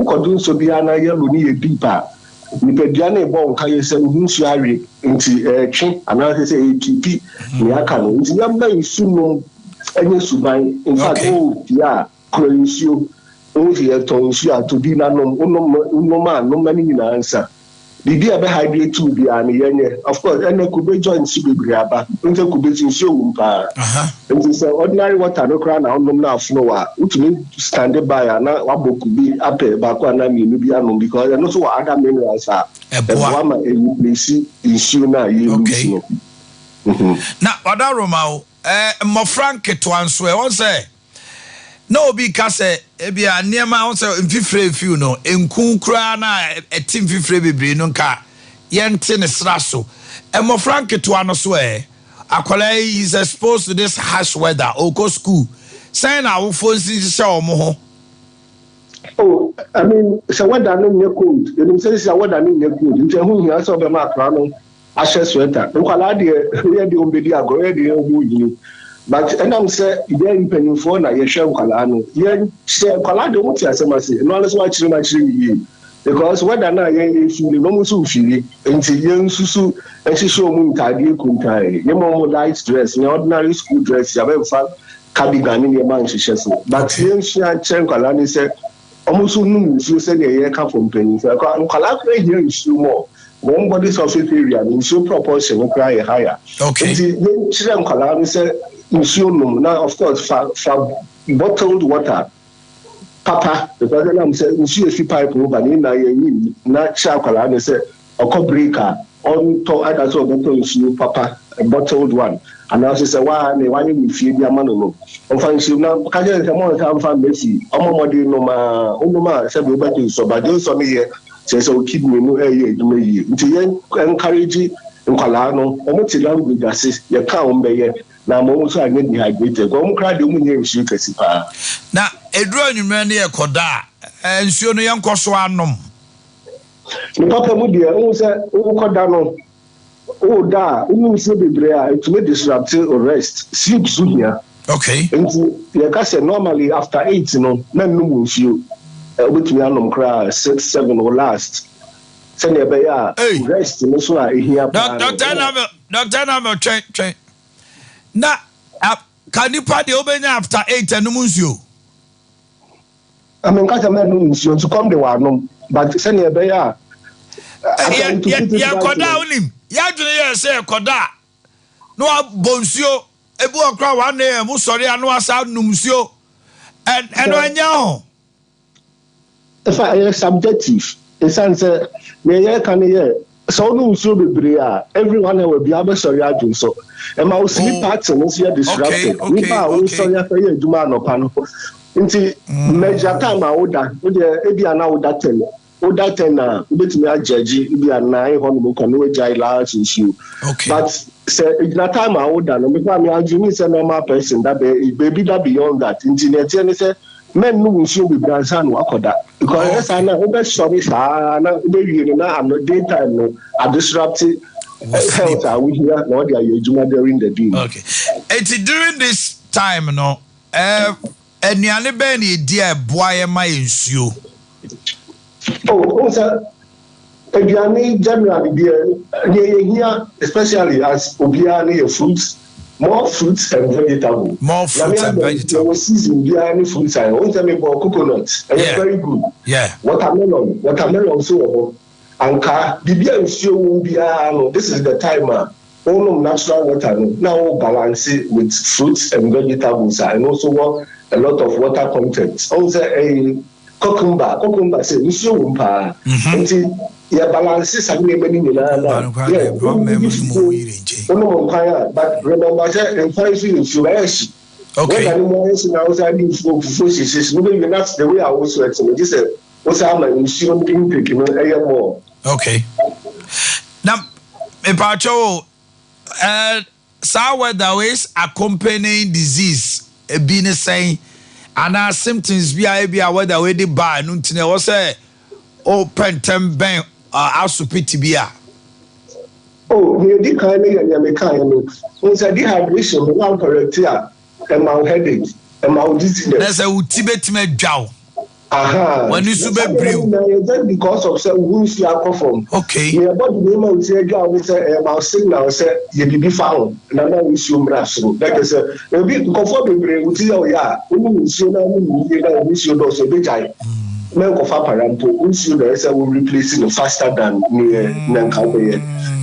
ukodu nso bia na yellow ni e deeper nipedua na ebo nka yese nsu awe nti twe ana say ATP ni aka no nti yamba nsu no enye suban in fact yeah kronisio o ye tonsu atobi na no no mani nyina ansa bibi abe hydrate to bia na yenye of course ene kube join si bebre aba nte kube nsu wumpa nti say ordinary water no kra na onum na afno wa utumi stand by na waboku bi ape ba kwa na mi no bi anom because no so other minerals are eboa ma enisi nsu na ye nsu na oda Roma mo frank to anso e won say na obi ka say ebia niema won say mfifre fiu no enku kura na etim fifre bebre no nka yente ne sraso mo frank to anso akwala is exposed to this harsh weather oko school say na wo phone si se omo ho. Oh, I mean, so what I know near cold. You say what I know near cold. You tell who has over my crown, ashes sweater. No, I did the umbedi agoredi you. But and I'm say, you're penny for na yesha kalano. You say kalado muti asemasi. No, let's watch him actually. Because what I know, you feel no musu feel until young susu and she show moon tadi kuntai. You more light dress, in ordinary school dress, you have fun cardigan in your man, she says. But young she and Chen Kalani said, almost no you say the come from penny. So I'm collaborating here is more. One body surface area, in so proportion, will cry higher. Okay. Children Kalani said, now, of course, for bottled water. Papa, the president said, "Monsieur, pipe over in na chocolate." And said, "A cup breaker on to other so bottle Papa, a bottled one." And now she said, "Why you feed your man no?" On find she now, can you come on time for Messi? Omomodi no ma, said we better so, but those on here says, "Oh, keep me no air, me." Until encourage in Colano, almost language assist your count by na mo so agbe dehydrated go mo kra de mo nye nsu kesi pa na eduro anwumre na yekoda nsuo no yenkoso anom ni papa mu de o se o koda no o da unu nsuo bebre a it may disrupt or rest sleep so here okay and you can say normally after 8 no na num nsuo obetumi anom kra 6 7 or last say na be ya rest no so a ehia pa Dr. Namo train na kanipa de obenya after 8 and nsuo I mean catch me nsuo to come the one but say na be ya koda unim ya dwene ye say koda no bonsuo ebu okra 1 am sorry anu asa numsuo and anya ho if I subjective it sounds me can hear so no so bebre everyone will be able sorry adun so e ma sleep pattern is here disrupted we ba we sorry after you duma no pa no nti measure time a oda we dey e bia na oda 10 na ubetimi ajeji e bia 9 ho no ko no jai last issue but say na time a oda no me me adwini say normal person that baby that beyond that nti na tie ni say men no nsuo be bransan wakoda because yes I know be sorry sa na be wiye na am daytime no a disrupted health are we here no they are ejuma during the day okay it during this time no anuane be na dia boaye ma nsuo sir anuane generally there here especially as obia na fruits more fruits and vegetables. More fruits and vegetables. Season behind fruits and one time about coconuts. And it's very good. Yeah. Watermelon so anka bibia nsuo wo bia this is the time all natural water now balance it with fruits and vegetables and also a lot of water content. Also a cucumber say nsuo wo mpa. Yeah, balance something many but remember okay. That's the way I also explain. This is what's happening in more. Okay. Now, Pacho, weather is accompanying disease. Being saying, and our symptoms be a weather way the bar. Nuntine was say, oh, pentem ben. Asupitibia. Oh, we did kind of American. Once I dehydration, we want correct here, and my headache, and my dizziness. There's a Tibet me jow. When you super brew. Just because of say we see alcohol. Okay. Yeah, but the name of say girl we say about signal say you be found. Na na we see umraso. Like say e be comfort bebre we see o ya. We see na we see do so be jai. Men ko fa parampo we see do say we replacing faster than na nkan we.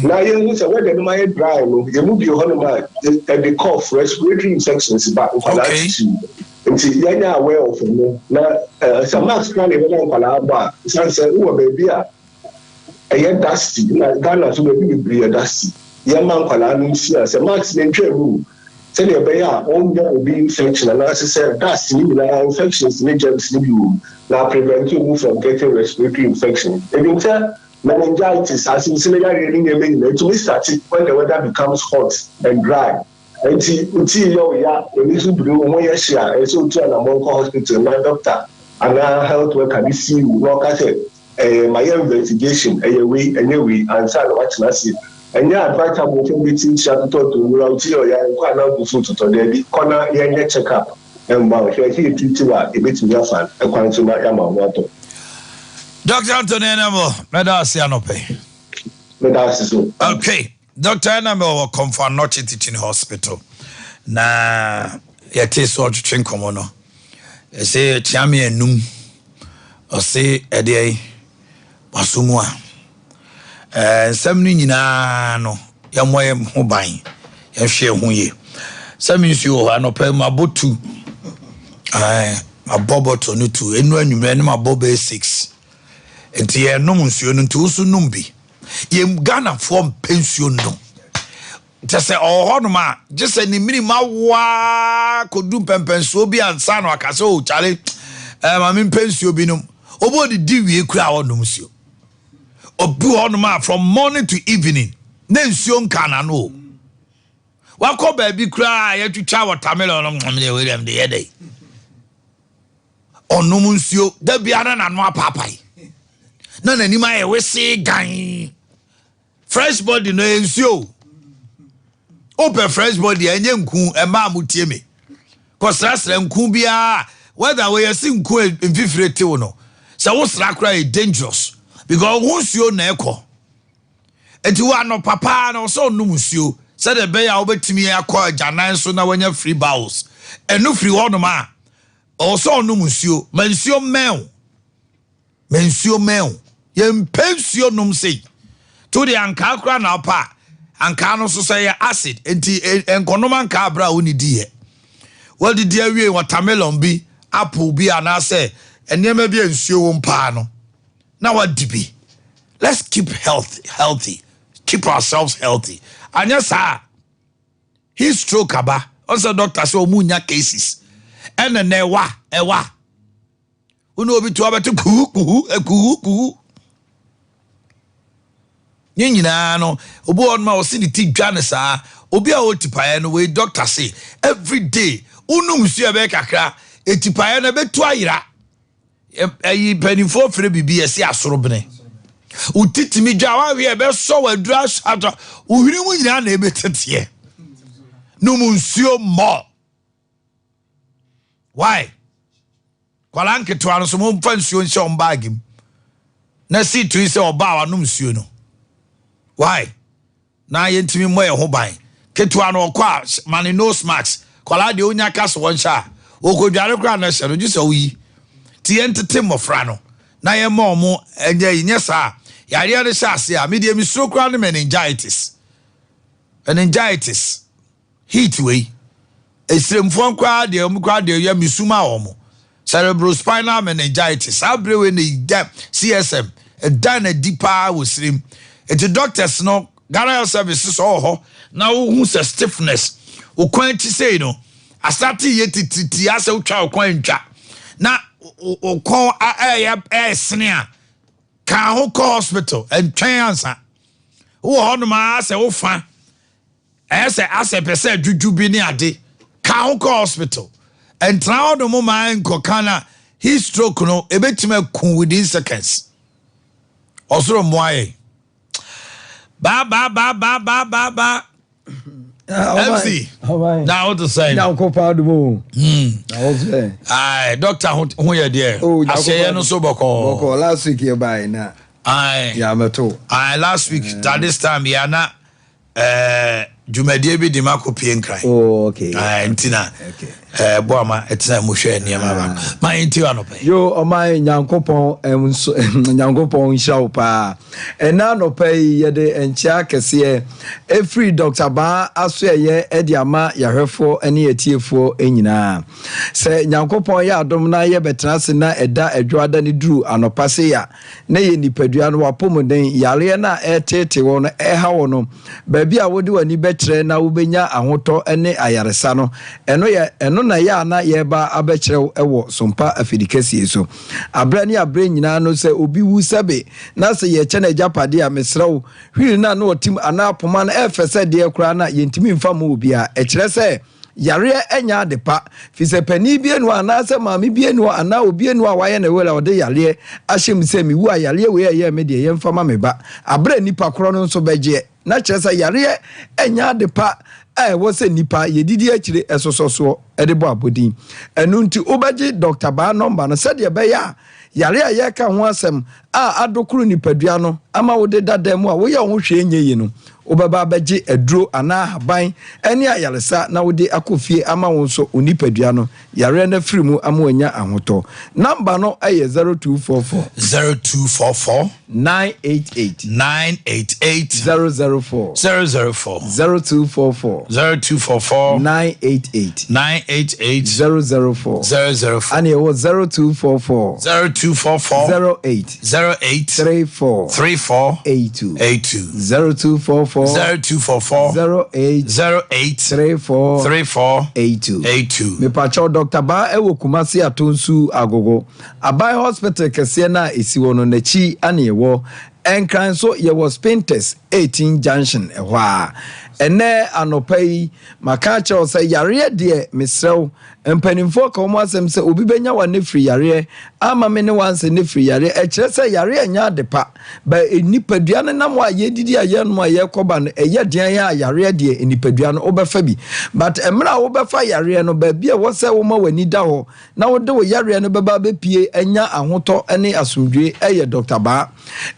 Na you say when the my dry no, you move your hormone the cough respiratory infections ba nkwala nti yanya aware of no na some max plan e be nkwala ba san say wo baby a e dusty na Ghana so baby be dusty ya man nkwala no si a say max ne ntwemu say the be a on get obi infection na say dust ni na infections ni germs ni bi na prevent you from getting respiratory infection even say meningitis as in similar reading to start when the weather becomes hot and dry. Until you are a little blue, when you share, and so to an American hospital, my doctor and our health worker, see you, like I said, my investigation, anyway, and so watching us. And yeah, advice I'm working with each other to route your quite now before to the corner, yeah, check up. And while here, he teach you a bit of your fan, a consumer water. Dr. Anthony Enamo, medasi anope. Medasi so. Okay. Dr. Enamo will come for Noche Teaching Hospital. Na yete so twetwe nkomo no. E say chiame enum. O say ede basumu a. Nsam ni nyina no yamoye ho ban. Ya hwe ho ye. Sam nsu ho anope mabotu. Maboboto no tu enu anwumre ne mabobe 6. Enti ye nom nsuo no nti usu nom bi ye Ghana form pension no just say no ma just say ni minima wa kodu pempensuo bi ansa no akase o chale ma min pension bi nom obodi di wie kura wo nom nsuo obu no ma from morning to evening na nsuo nkana no wakọ ba bi kura ye twitwa watermelon no me William de yede onom nsuo da bia na no apapai na nani ma we say gan fresh body no ensio open fresh body enye nku e ma mutie me kosrasra nku bia whether we see nku mfifirete wo no se wo sra kra e dangerous because wonsuo na ekọ enti wa no papa na so num nsuo se de be ya obetimi akọ ajanan so na wanya free bowels enu free wono ma o so num nsuo mansuo men yem pensio num sei to the anka kra na pa anka no so say acid enti enkonom anka bra woni die what did you awie watermelon bi apple bi ana say enema bi ensuo wo mpa no na wadibi let's keep healthy keep ourselves healthy anya sa his stroke aba also doctor say omunya cases ene na ewa unu obi to abeto kuhu nyina no obo on ma o si di dwane saa obi a o tipaye no we doctor say every day unum su e be kakra etipaye na betu ayira ayi penifo fere bibi ese asorobene utitimi dwa we e be so wadura shato uhiri mu nyina na e betete no munsuo mo why kwala nketo anu so mo mfa nsuo nse on bagim na si tu ise oba wa no nsuo no why na yentimi moye ho ban ketua no kwa mani no smart kwala de onya kaso won sha okodware kra na hye no gise oyi ti entete mofra no na ye ma omo enye nye sa yare ne sha ase a media mi suro kra no meningitis heat way esremfo kwa de omo kwa de ya misuma omo cerebrospinal meningitis abrewe ne CSM a dana deeper wosrim the doctors no Ghana services ho na who say stiffness o kwanti say no asati yetiti ase utwa o kwantwa na o kon sene a ka ho hospital and transa wo ho no ma ase wo fa ase pese juju bi ni ade ka ho hospital and try no mo man ko kana his stroke no ebetima kun within seconds osoro moaye ba MC. Now what to say? Now go proud mo. Doctor who you there? I say no so boko. Last week you buy na. Yeah, me too. Last week at this time ya na Jumedie bi di mako pie nkran. Oh, okay. Ntina. Okay. Boama etina mo hwe niam ba. Ma enti wa no pe. Yo o mai Nyankopon Nyankopon nhyira pa. Na no pe ye de enchia kese e free Dr. Ba aso ye e di ama yahwefo ene etiefo enyina. Se Nyankopon ye adom na ye betena se na eda adwoada ne duru anopase ya. Na ye nipadua no wapomoden yare na etete wo no ha wo no. Ba bi a wodi wani bekyere na wobenya ahoto ene ayaresa no. Eno na ya na ye ba abekyerew ewo sompa afidikasi so abra ni abra nyina no se obi wu sebe na se ye kye na japade a mesrew hwiri na no otim ana apoma na efese de kura na yentimi mfa mu obi a ekire se yare enya adepa fi se pani bi enu ana se maami bi enu ana obi enu a waye na wela ode yare ahyem se mi wu a yare we ye me de ye mfa ma me ba abra nipa kro no so beje na kire se yare enya adepa wo se nipa yedidi akire esososo edebo abodin enu nti obaji Dr. Ba number no said ye be ya yare a ye ka ho asem a adokuru nipadua no ama wo de dada mu a wo ye ho hwe enye yi no obaba baji eduro ana haban eni ayaresa na wo de akofie ama wo so onipadua no yare na firi mu amwanya ahoto number no aye 0244 988 004 0244 988 004 and it was 0244 08 34 82 0244 08 34 82 me pacho Dr. Ba ewo Kumasi atonsu agogo Abai hospital kese na esi wono nachi ane ewo enkran so ye was painters 18 junction ehwa ene anopai makacha o say yare de mesrew empanimfo ka omo asem se obi benya wa ne free yare ama me ne wanse ne free yare e kire se yare anya adepa ba enipadua ne nam wa ye didi aye no aye koba no eye den ya yare de enipadua no obefa bi but emra obefa yare no ba bia wo se wo ma wani da ho na wo de wo yare no beba be pie anya ahoto ene asomdwe eye Dr. Ba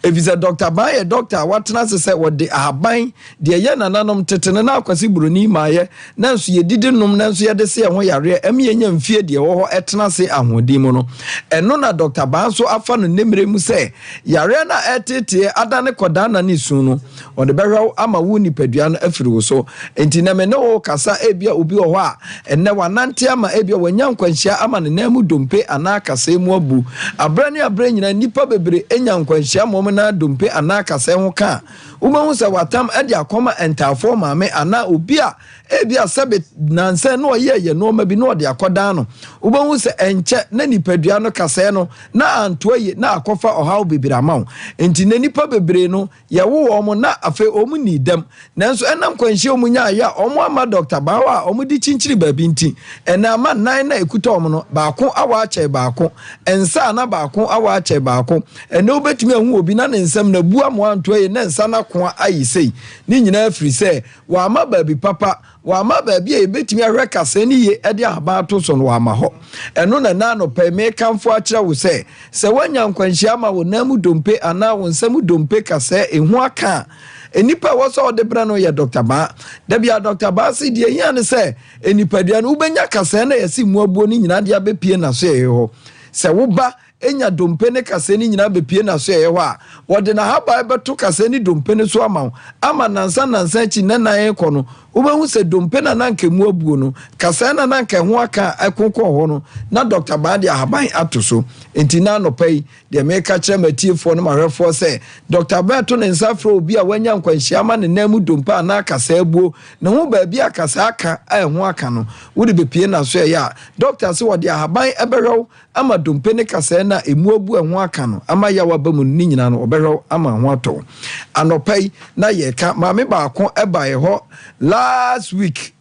evisa Dr. Ba ye doctor watena se wo de ahaban de ye nananom tetene na akwasi buroni maaye nanso ye didi nom nanso ye de se ho yare yenya mfie de wo ho etena se ahodin mu no eno na Dr. Ba so afa no nemre mu se yare na etete adane koda na ne su no ode behwe ama wu nipadua no afiri wo so enti na me ne wo kasa ebia obi wo ho a enne wanante ama ebia wanya nkwanhia ama ne namu dompe ana kasa mu abu abra ne abra nyina nipa bebre enya nkwanhia mom na dompe ana kasa ho ka umahu se watam ade akoma entafo maame ana obi a ebia sabe nanse no ye no ma bi no de akoda no ubahu se enche na nipadua no kase no na antoye na akofa ohaw bebira mawo enti na nipa bebre no ye wo omo na afe omu ni dam nanso enam kwanhie omu nya ya omo ama Dr. Ba wa omu di chinchiri babi nti ena ama nan na ekuta omo no baako awa ache baako ensa na baako awa ache baako ena obetumi ahu obi na nsam na bua mo antoye na nsa na ko ayisei ni nyina afiri se wa ama babi papa wa ma ba bia ebetimi ahwe kase ni ye ede ahaba to so no wa ma ho eno na no pe me kamfo akira wo se wanya nkwanhia ma wo namu dompe ana wo nsamu dompe kase ehu aka enipa wo so de bra no ye Dr. Ba da bia Dr. Ba si de yan ne se enipa dia no ubenya kase na yesi mu abuo ni nyina de abepie na so ye ho se wo ba enya dompe ne kase ni nyina bepie na so ye ho a wode na haba beto kase ni dompe ne so ama nansa chi nanan ekono ubehu se dompe na nanke mu abuo no kase na nanke ho aka akokɔ ho no na Dr. Ba de ahaban atoso enti na no pai de meka kire matiefo no mahwefo se Dr. Ba to ne nsafro obi a wanya nkwanhia ma ne namu dompe na kase abuo ne ho ba bia kase aka ho aka no wode bepie na so ye a doctor se wode ahaban ebehwew ama dompe ne kase na emu abu ho aka no ama ya wabamu ni nyina no obehwew ama ho ato anopai na ye ka maame baako eba ye ho last week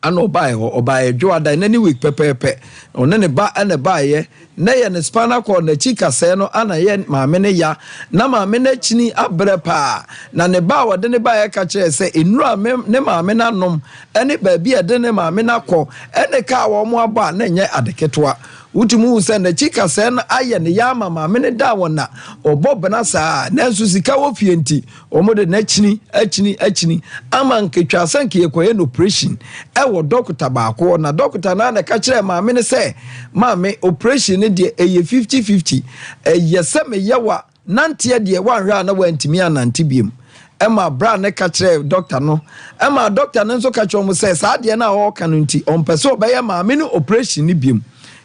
ana obae dwoada na ni week pepepe one ne ba ana bae na ye ne spinal cord na chika se no ana ye maame ne ya na maame na chini abre pa na ne ba wode ne bae ka kire se enura ne maame na nom ene ba bi ede ne maame na kọ ene ka wo mo aba na nye adeketoa utimu se na chika se na aye ne ya mama me ne da wona obobena saa na nso sika wo fie nti omode na achini ama nketwa sanke yekoye no operation e wo doctor baako na doctor na ka kire maame ne se maame operation ne de eye 50-50 eye se me yewa nante de wanhwa na wantimi anante biem Emma Brown ne ka kire doctor no Emma doctor no nso ka kire mo se saa de na wo ka no nti ompeso obeye maame no operation ne biem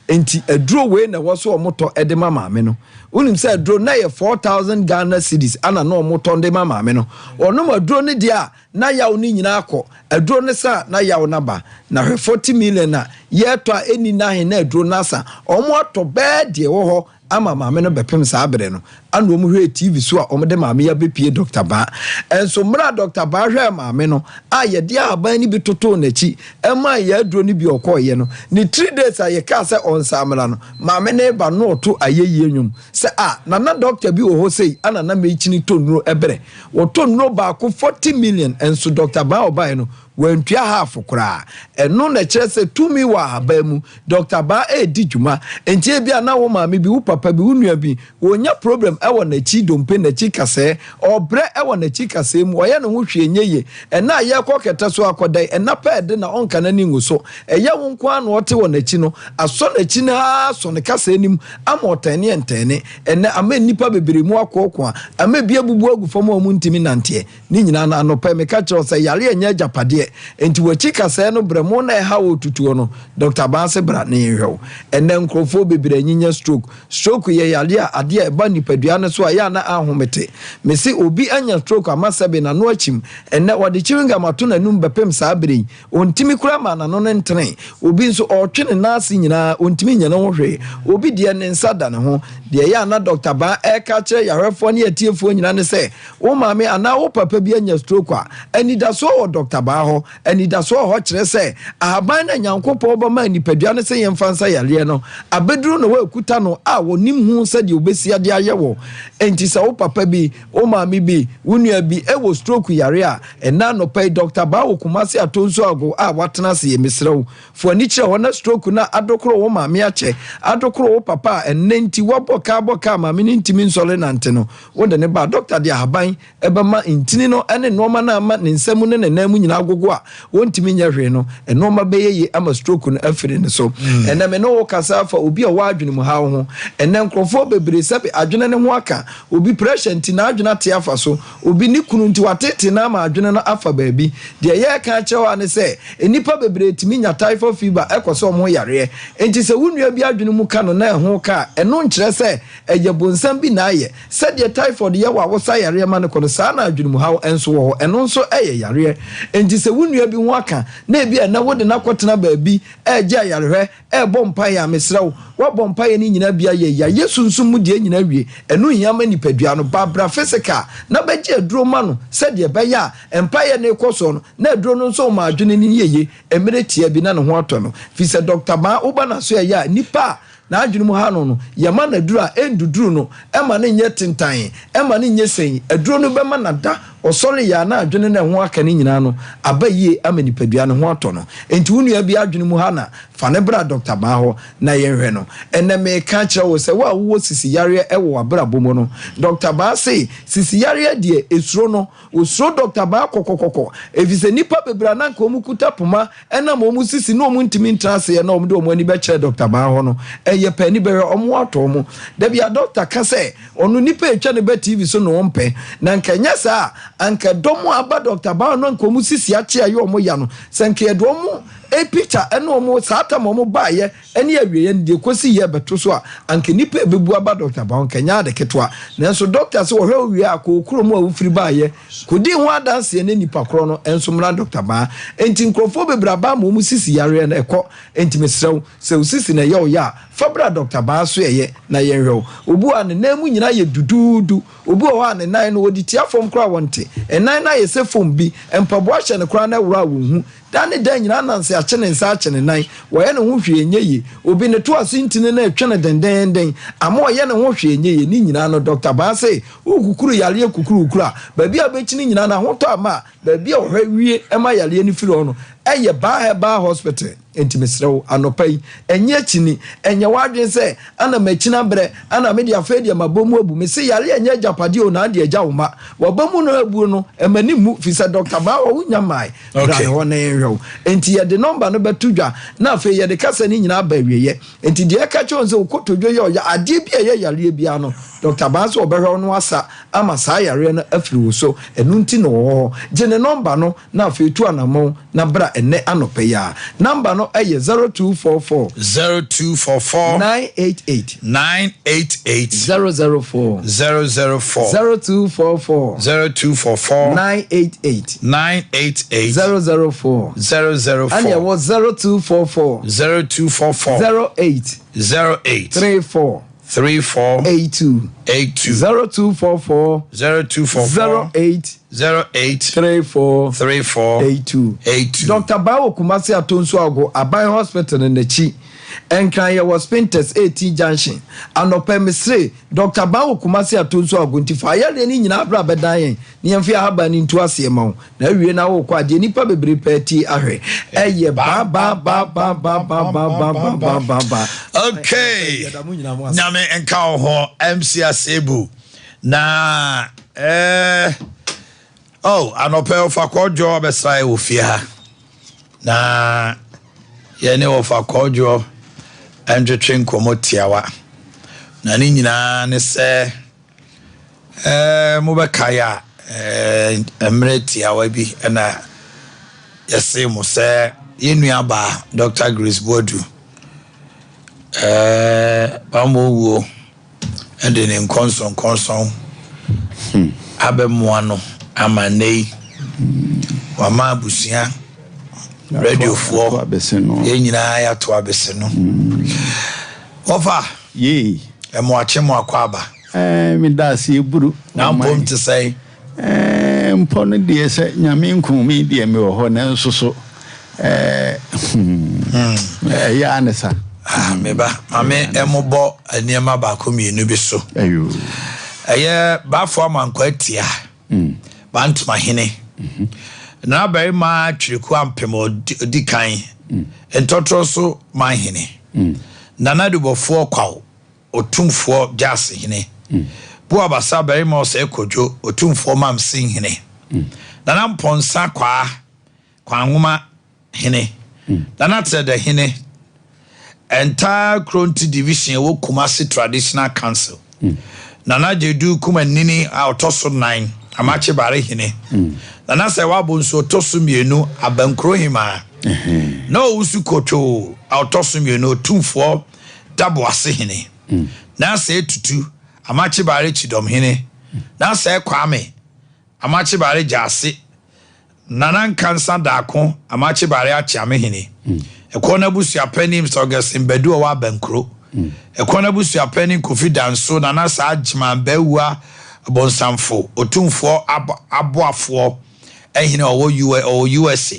enti aduro we na wo so omoto ede maame no unim se aduro na ye 4,000 Ghana cedis ana na omoto ede maame no ono aduro ne dia na yawo ni nyina akọ aduro ne sa na yawo na ba na 40 million na ye to eni na he na aduro na sa omo ato be de wo ho ama maame no bepem saa bere no anu omu hwe TV so a omo de maame ya bepie Dr. Ba enso mra Dr. Ba hwe maame no a ye de aban ni bi toto na chi ema ye aduro ni bi okoye no ni 3 days a ye ka se on samra no maame ne ba no to ayeye nwum se na doctor bi wo ho sei ana na mechini tonuro ebere wo tonuro ba ko 40 million enso Dr. Ba obai no wentua half kura eno na kire se tumi wa haba mu Dr. Ba di djuma entie bia na wo maame bi wo papa bi wo nua bi wonya problem e wo na chi dompe na chi kase obre e wo na chi kase mu oye no ho hwe nyeye ena ye koketa so akodai ena pede na onka na ni nguso eye wo nko anu ote wo na chi no aso na chi na so ne kase nim amotane entene ene ama nipa bebere mu akoko ama bia bubu agufom o mu ntimi nante ni nyina na anopa me ka kire se yare enya japade enti wachika se no bremo na ha otutuo no Dr. Ba se bra na yehwe ene nkrofo bebere nyinya stroke ye yale ade e ba nipadua no so aya na ahomete me se obi anya stroke amasebe na no achim ene wode chiwinga mato na num bepem saa bere ontimi kura ma na no ntene obi nso otwene na ase nyina ontimi nya no hwe obi de ne nsada ne ho de ya na Dr. Ba e ka kire yahwefo ne atiefo nyina ne se wo maame ana wo papa bi anya stroke a anida so wo Dr. Ba eni da so ho kire se ahaban na nyankopɔ ba ma nipadua ne se yemfansa yale no abeduru no wa kuta no a wonim hu se de obesi ade ayewo enti se wo papa bi wo maami bi wunua bi e wo stroke yare a ena no pay Dr. Ba wo kumase atonso ago a watena se yemisrew fo ani kire ho na stroke na adokoro wo maami ache adokoro wo papa enenti woboka maami ni ntimi nsole nante no wo de ne ba doctor de ahaban e ba ma ntini no ene no na ama ne nsam ne namu nyina agogo a wontimi nya hwe no eno ma beyeye ama stroke no afiri ne so ena me no kasa fa obi a wadwene mu ha ho ena nkrofo bebre sabe adwene ne ho aka obi pressure nti na adwene te afa so obi ni kunu nti watete na ma adwene no afa baabi de ye ka chewa ne se enipa bebre timi nya typhoid fever ekoso mo yare enti se wunua bi adwene mu ka no na ho ka eno nkire se eye bonsam bi na aye se de typhoid ye wa wosa yare ma ne kono sa na adwene mu ha enso wo eno nso eye yare enti se wunua bi ho aka na bia na wode na kwotena baabi eje ayarehwe bompa ya mesrew wo bompa ya ni nyina bia ye ya yesunsum mu de nyina wie enu hiyama nipadua no babra physical na beje aduro ma no se de be ya empa ya na ekoso no na aduro no nso ma adwene ni yeye emere tia bi na ne ho ato no fi se Dr. Ba uba na so ya nipa na adwene mu ha no yama na duro a enduduru no ema ne nye tentan ema ne nye sen aduro no be ma na da osori ya na adwene na ho aka ni nyina no abaye amanipadua ne ho ato no enti wunua bi adwene mu ha na fa ne bra Dr. Ba ho na yenhwe no ene me ka kire wo se wa wo sisi yare e wo abra bomo no Dr. Ba say sisi yare de esuro no osuro Dr. Ba kokokoko efise nipa bebra na nka omukuta poma ena mo mu sisi no mu ntimi ntrase na omde omani be kire Dr. Ba ho no eye pani be omo ato mo da bia doctor ka say onu nipa etwa ne be TV so no ompe na nka nya sa anka domo aba Dr. Ba no nka omu sisi ache ayo omo ya no sanka edomo e picture eno omo sata mo baaye ene awie ne de kosi ye beto so a anka nipa bebu aba Dr. Ba nka nya de ketwa nanso doctor se wo hwe owie akokuro mu awufiri baaye kodi ho adanse ne nipa kro no enso mra Dr. Ba enti nkrofo bebra ba mo mu sisi yare na ekọ enti mesrew se usisi na ye o ya fabra Dr. Ba so ye na ye hwe obu an na mu nyina ye dududu obu o ha ne nan no odi tia fom kra wonte enan na ye se fom bi empabo ahye ne kra na wura wo hu dane dan nyina nanse achene nsa achene nan wo ye ne ho hwe enye yi obi ne to asintine na etwene denden ama ye ne ho hwe enye yi ni nyina no Dr. Ba say ukukuru yale kukuru kura ba bia bekini nyina na ho to ama ba bia ohwe wie ema yale ni firi ono eye ba hospital entimesrew anopai enye chini enye wadwen se ana machina bre ana media fedia mabomu abu me se yale enye japade o na de agya woma wabomu no abu no emani mu fi se Dr. Ba wo nyamai bra ho na enhwe enti ye de number no betudwa na afi ye de kasa ni nyina ba wieye enti de ka che onse okotodwo ye ya ade bia ye yale bia no Dr. Ba so obehwe no asa ama sa yare no afiri wo so enu nti no je ne number no na afi tu anamo na bra ene anopai ya number no 0244 988 004 0244 988 004 and it was 0244 08 34 82 0244 08 34 82 Dr. Bawo Kumasi Atonso Ago Abai Hospital in the Chi Enkran was Spinters 18 Junction Anope Misre Dr. Bawo Kumasi Atonso Ago ntifa ya de ni nyina bra bedan ni emfia haba ni ntu asema na wie na wo kwa de nipa bebre peti ahwe eye ba okay nyame enka ho MC Asebu na anope ofa kojo besai ofia na ye ne ofa kojo andwetwe nkomotiawa na ni nyina ne se mobekaya emretiawa bi na yesi mo se yenua ba Dr. Grace Bodu bamowo ende ne konson abemoano amanei wama abusia radio for abeseno ye nyina ya to abeseno ofa ye emo achemo akwaba mi da si eburu na mpom te say mpon de se nyame nkum mi de mi wo ho na nsoso ya anesa meba mame emobo aniema ba ko mienu bi so ayo bafo amankwa tia bantuma hene na bai ma twiriku ampem odikan entotro so man hene na na dubofo kwawo otumfo jas hene bu abasa bai ma ose kodwo otumfo mamsin hene na na mponsa kwa nwoma hene na na tsede hene entire Kronti division wo Kumasi Traditional Council Nana Jedu kuma nini autoso 9 amache bare hine Nana se wabo nso autoso mienu abankro hima no usu koto autoso mienu tumfo dabo ase hine na se tutu amache bare chidom hine na se kwame amache bare jase Nana kansa dako amache bare achiame hine ekona busu apani August Mbedu wa abankro ekona busu apani Kofi Danso na na sa agima bawua bonsamfo otumfo aboafo ehine owo USA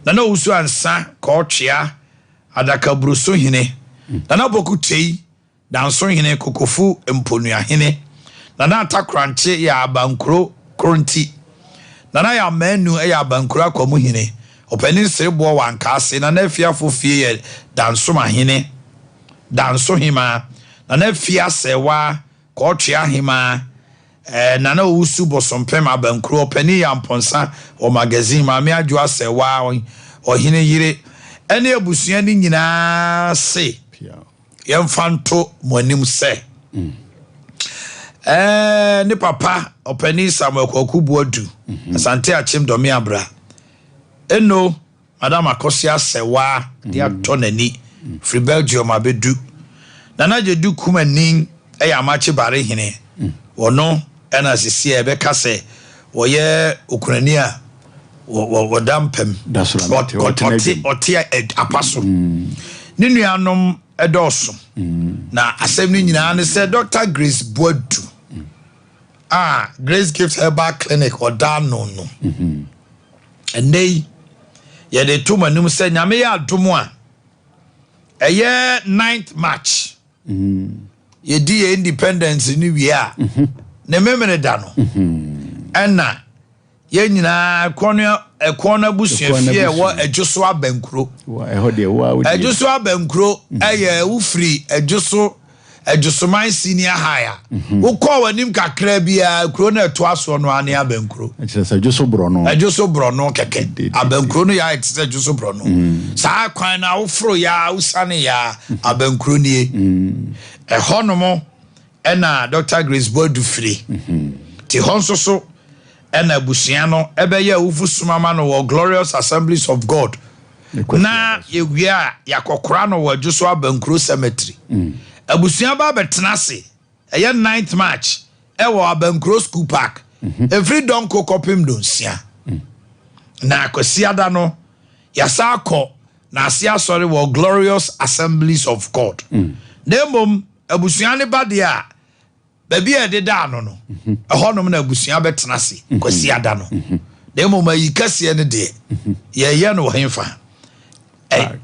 na usu ansa ko twea adaka bruso hine na boku tei Danso hine kokofu emponua hine na atakranche ya abankro Kronti na ya menu ya abankro akomu hine openi sebo wankase na afia fofie ye Danso mahine Danso hima na afia sewa ko twea hima na usu bosompem abankro openi ya mponsa o magazine ma me adwo asewa o hine yire ene abusua ni nyina se yemfanto monim se ni papa openi Samuel Kwakubu Adu asante achim domi abra eno madam akosia sewa dia tonani free Belgium abedu na jedu kumanin amache bare hine wono ena sisi ebe kase woye okunani a wodampem otia apaso ni nuanom edoso na asem ni nyina ne se Dr. Grace Bodu Grace Gift Herbal Clinic odano no enei ye de to manum se nyame ya adomo a eye 9th March ye di independence ni wi a ne memene da no enna ye nyina ekono busuafie wo adwoso abankuro adwoso abankuro eye ufri adwosoman senior higher wo ko wanim kakra bia kuro na to aso no ane abankuro adwoso brono keke abankuro no ya etse adwoso brono saa kwan na wofro ya usane ya abankuro nie honomo ena Dr. Grace Bodu free ti honso so ena abusua no ebeye ufusumama no wo Glorious Assemblies of God na yewia yakokora no wo adwoso abankuro cemetery abusua ba betenase eye 9th March ewo abankuro school park every donko kopim donsia na kwasiada no yasako na asia sorry wo Glorious Assemblies of God nemom abusua ne bade a baby e de da no ehonom na abusua betenase kwasiada no nemom ayi kase ne de ye no hemfa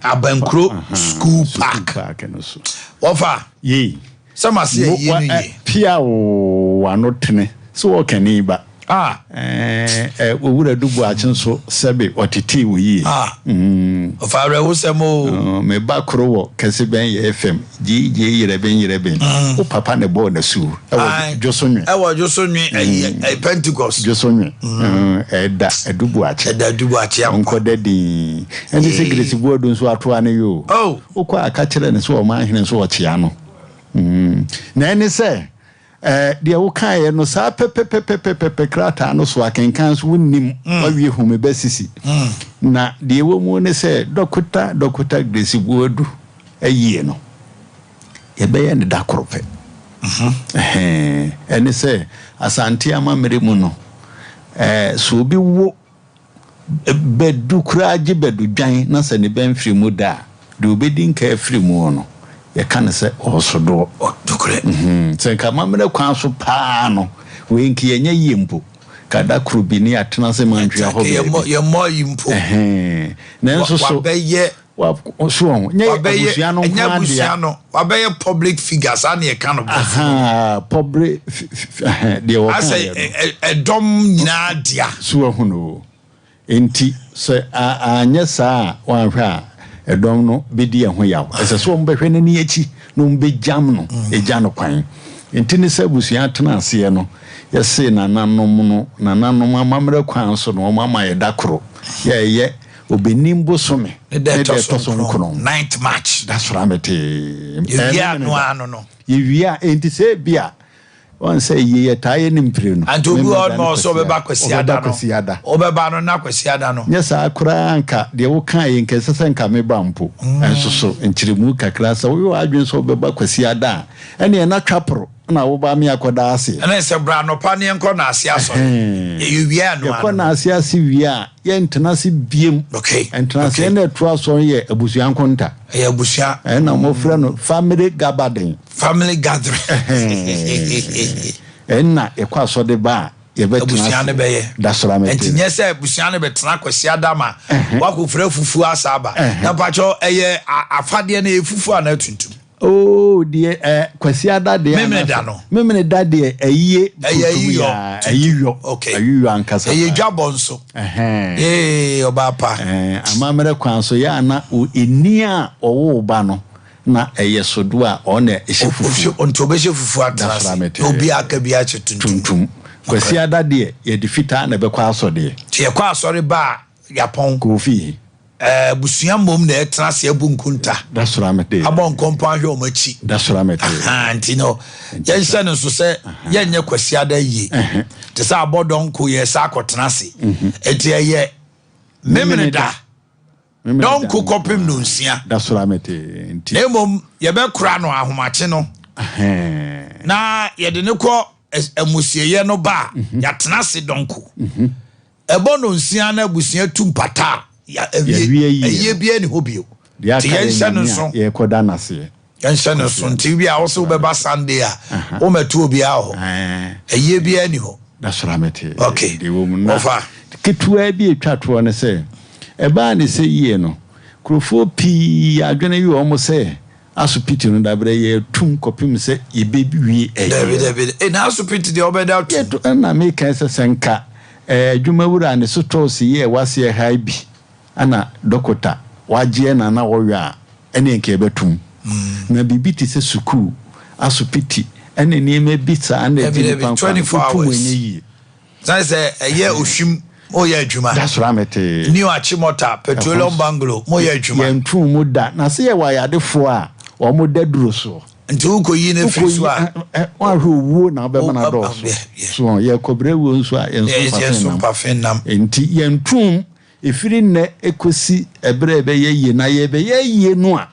abankuro school park ofa ye sama se ye ni ye pia wo anotene so okani ba owura dubu achenso sebe otiti wo yi ofa re wo semo me ba kro wo kase ben ye FM je yire ben o papa ne bo na su ewo josonwe Pentecost josonwe eda dubu ache onko dedi eni secret board nso ato ane yo okwa aka kire ne so o ma hene so o chia no na eni se dia wo kan ye no sa pepepepepepe krata no so akenkan so wonnim wawie hume basisi na dia wo mu ne se Dr. Grace Bodu ayie no ye be ye ne da korope ene se asante amamere mu no so bi wo bedu kraje bedu dwan na se ne ben firi mu da de obedi nka firi mu no ye kan se osodo dokre se ka mamre kwan so pa no we nki yenye yimpo kada krubini atena se mandua ho ye mo yimpo na nso so wabeye so nye abusia no wabeye public figures an ye kan public de wo kan edom nyina dia so hu no enti se anya sa wanhwa edom no bedi e ho yaw ese so mbehwe ne ni achi no mbejam no eja no kwan enti ne sabusu atena ase no yese nananom amamre kwan so no mama ye dakro ye obenimbo some de to so 9th March that's right yeah no yewia enti se bia on say ye taye nimpre no antobu on so be ba kwasiada no obeba no na kwasiada no nyesa akura anka de wo kan ye nke sese nka me bampo enso so enchiremu kakra sa wo adwen so be ba kwasiada ene na twapro na wo ba me akoda ase ene se bra no pa ne enko na ase aso ye wia no ko na ase wia ye ntena se biem ntena se na to aso ye abusuan konta ye abusia na mo fra no family gathering enna ekwa so de ba ye betena ne be ye dasora me enti nyese abusia ne betena kwasiada ma wakofra fufu asaba na pacho eye afade na efufu ana tuntum die kwasiada de memene da de ayiyo okay ayiyo ankasa dwabonso obapa amamere kwan so ya na enia owo ba no na eyesodo a ona ehyefufu ontobehye fufu atrase obi aka bi ache tuntum kwasiada de ye defita na bekwa asode ye kwa asore ba yapon kofi busua mom na etrase abunkunta dasoramete abon kompa hwe omachi dasoramete antino yense no so se yenye kwasiada yi te sa abodon ko ye sa akotenase enti ye memene da don ko kopim no nsia dasoramete enti emom ye be kura no ahomache no na ye de ne ko emusieye no ba ya tenase donko ebo no nsia na busua tumpata ya ewie bia ni hobio ti yense no so ye koda nase yense no so ti bia wo so be ba Sunday a o metu obi a ho ewie bia ni ho dasoramete okay ofa ketua bi etwato ne se eba ne se yie no krofo pi adwene yi o mo se asopiti no dabre ye tum kopim se yebebi wie David na asopiti de obeda to na me kan se senka adwuma wura ne so to se ye wase ha bi ana dokota waje na wo wi a ene nke betum na bibiti se suku asopiti ene nieme bita ande di pan 24 hours say ye ohwim moya adwuma that's ramete new achimota petroleum bungalow moya adwuma yentu mu da na se ye wayadefo a o mo daduro so nti ukoyi na free so a wa hwo na be mana do so ye kobrewo nso a yenso pafenam nti yentu efiri ne ekosi ebre be ye na ye be ye no a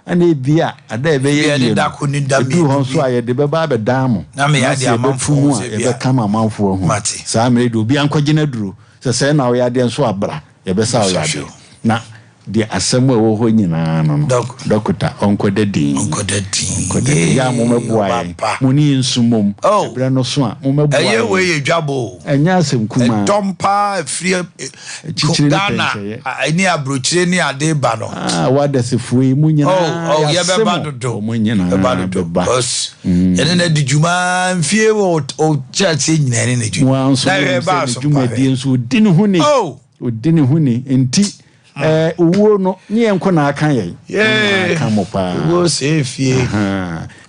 ana bia ada be ye ye da ko ni da mi ho so aye de be ba be dan na me ya de amanfo a ye be kama amanfo ho sa me do bia nkwaje na duro se na wo ya de nso abra ye be sa wo ya de na de asemo wo ho nyina no dokota onkodadin ya mo meboa mo ni nsumom ebra no so a mo meboa eye we ye dwabo enya asem kuma dompa free Ghana ani abrochire ni ade ba no wada sefui mo nyina ye be ba dodo mo nyina ba bos ene na dijuma mfie wo o church nyina ne na dijuma na ye ba so dijuma di nso dini huni odini huni enti uwo no ni enko na aka ye aka mo pa wo se fie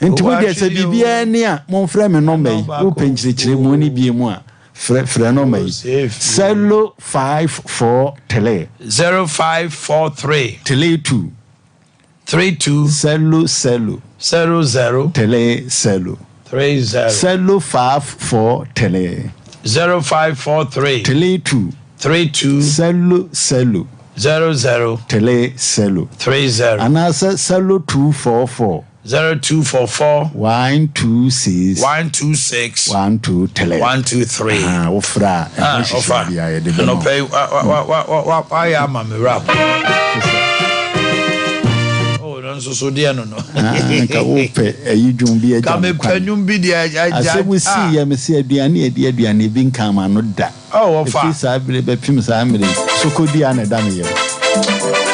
enti wo de se bibia ni a mo mfra me no mai wo penchire mo ni bie mu a frɛ no mai Cello 54 tele 0543 tele 2 32 Cello 00 tele Cello 30 Cello 54 tele 0543 tele 2 32 Cello 00 tele Cello 30 anasa Cello 244 0244 126 126 tele 123 ofra ofra ya de no pay wa ya ma me rap so dia no ka ope ayidwum bi agya ka me panyum bi dia asebu si ya me se aduane aduane bi nka ma no da ofa fi sa bele be pim sa amere sokodia na da me ye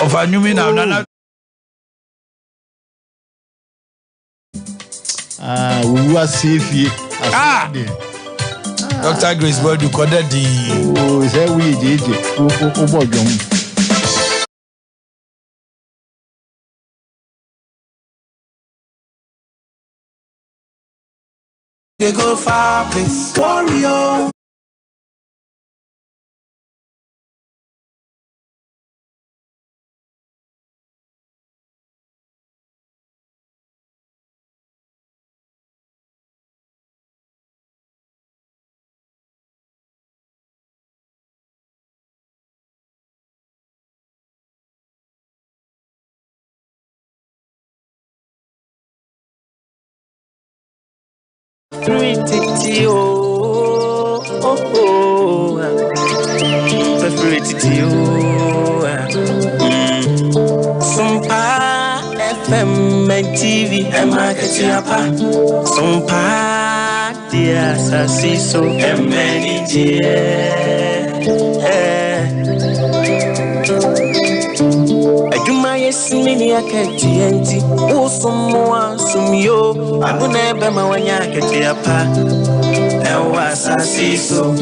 ofa nyumi na we are safe Dr. Grace Boy du koda di say we jeje o bodwom they go far place warrior FM and TV and market yapa some dia sasiso and many Aduma yesini akati enti usumwa sumyo abuna bema wanya akati yapa ewa sasiso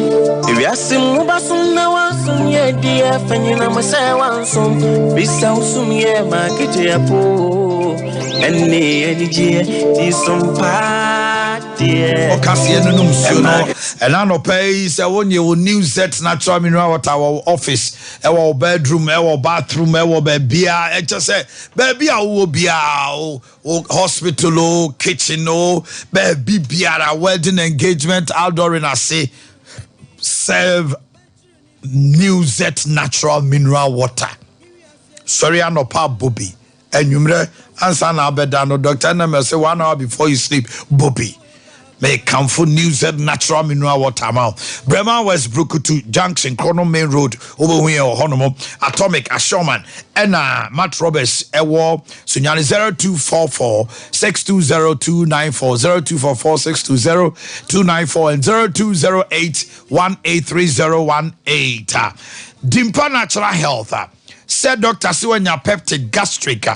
Iwiasim mubasum na wasum ye dia fanyina masawansum bisa usum ye makiti yapo eni je disumpa Okasi enu numsio no ena no pay se wonye wo new set natural mineral water our office our bedroom our bathroom our bebia e just say bebia wo bia hospital kitchen baby biara wedding engagement outdoor in ase serve new set natural mineral water sorry anopa Bobby enumre ansa na abeda no doctor na me say 1 hour before you sleep Bobby may come for news and natural mineral water now. Bremen West Brukutu Junction, Chrono Main Road, over here, Honomo, Atomic, Ashoman, and Matt Roberts, Ewo, Sunyani 0244 620294, 0244 620294, and 0208 183018. Dimpa Natural Health. said Dr. Siwanya peptid gastric,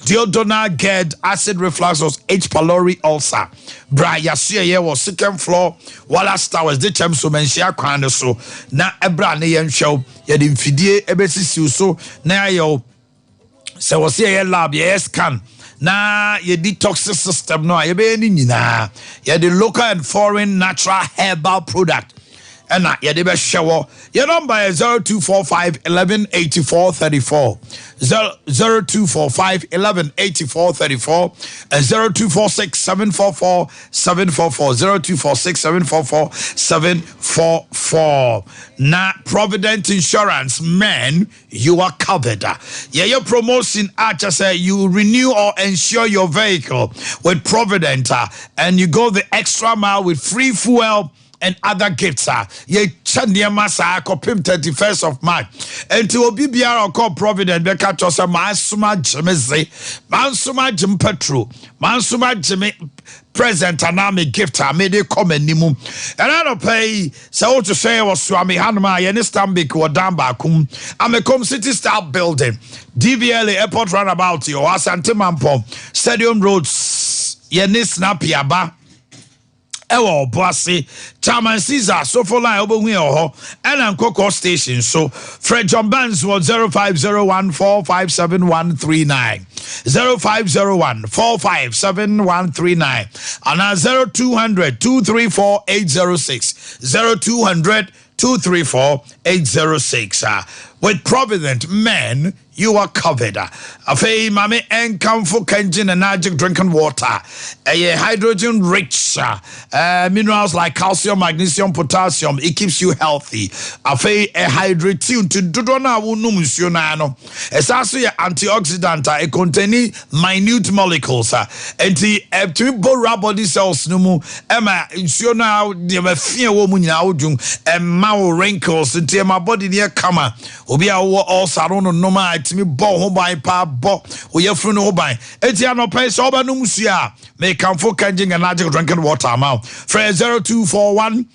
Duodenal GERD, acid reflux, H. pylori ulcer. Bra Yasia was second floor, Wallace Towers, the Chem so menshia kwande so. Na ebra ne yen show, ye di mfidie ebesi so, na yo se was ye lab, ye scan. Na ye detox system no, ye be ni nyina. Ye the local and foreign natural herbal product. And ya de be show your number is 0245 11 84 34 0245 11 84 34 0246 744 744 0246 744 744. Na Provident Insurance, man, you are covered. Yeah, your promotion just say you renew or insure your vehicle with Provident, and you go the extra mile with free fuel and other gifts. Ye chandia masa kopim 31st of March. And to BBR or call Provident Beka Tosa Mansuma Jimmy Mansuma Jim Petru Mansuma Jimmy present anami gift made a comment nimu. And I don't pay so to say was Swami Hanma Yen Stambik or Dambakum. I'm a com city style building. DVLA airport runabout your Asantimampo Stadium Roads Yenis Napiaba. Ewo Boise, Chairman Caesar, so for line over here, and Coco Station. So, Fred John Bands was 0501 457 139. 0501 457 139. And 0200 234 806. 0200 234 806. With Provident, men, you are covered. Afei mame enkamfo kanjin and magic drinking water. Hydrogen rich minerals like calcium, magnesium, potassium. It keeps you healthy. Afei hydrate you to dodo na wonum nsuo na no. Esaso ye antioxidant it contain minute molecules. Enti to bo body cells no mu ema nsuo na de ba fie wo mu nyina odwum emma wo wrinkles enti ema body ne kama. Obi a wo all saron no ma me bo ho ban pa bo wo yefru no ho ban enti anopai so oba no musia me kamfo kanjing and magic drinking water amount for 0241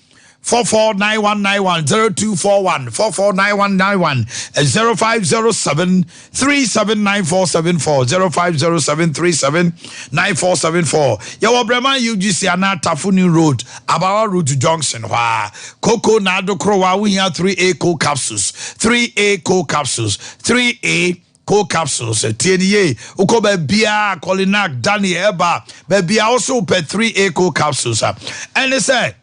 449191 0241 449191 0507 379474 0507 379474 Yawa Brema UGC Anata Funi Road Abawa Road to Junction wa Coco Nado Krowa we have 3A co capsules 3A co capsules 3A co capsules TNA uko bebia Colinak Danny Eba bebia also pe 3A co capsules and they say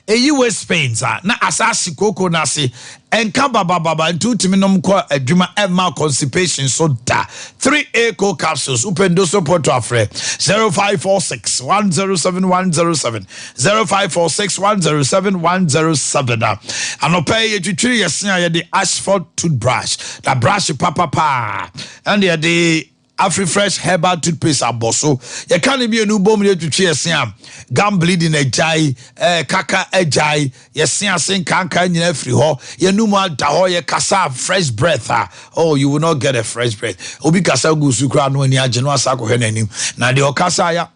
US Spain's na asasi koko na se enka baba ntu timinom ko adwuma emma constipation so da 3A co capsules upendo support afre 0546 107 107 0546 107 107 anope yetwitwiri yesen ye the Ashford toothbrush that brush papa and the Afri-Fresh herbal toothpaste aboso. You can't be a new bomb to cheer gum bleeding a jai, kaka a jai, yes, kanka in every hole. You know what da ye kasa fresh breath. Oh, you will not get a fresh breath. Obi kasa gusukra no ni ajenwa sako henenim. Na de okasa ya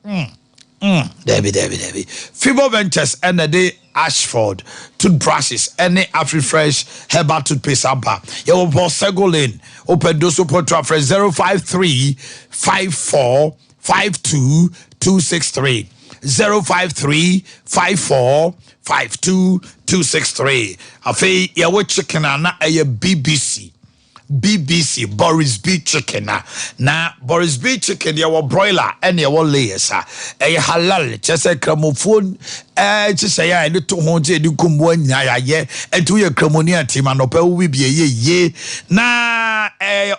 Debbie. Fibo Ventures and the day Ashford toothbrushes any Afri-Fresh herbal toothpaste ampa. You will boss Segolin. Open doso potra for 053 54 52 263 053 54 52 263. Afei ya we chicken na a BBC Boris B chicken na Boris B chicken ya wo broiler and ya wo layers halal chese gramophone chese ya ni to ho je di kumbo nya ya ye entu ye cremonia team anopa wo bi ye na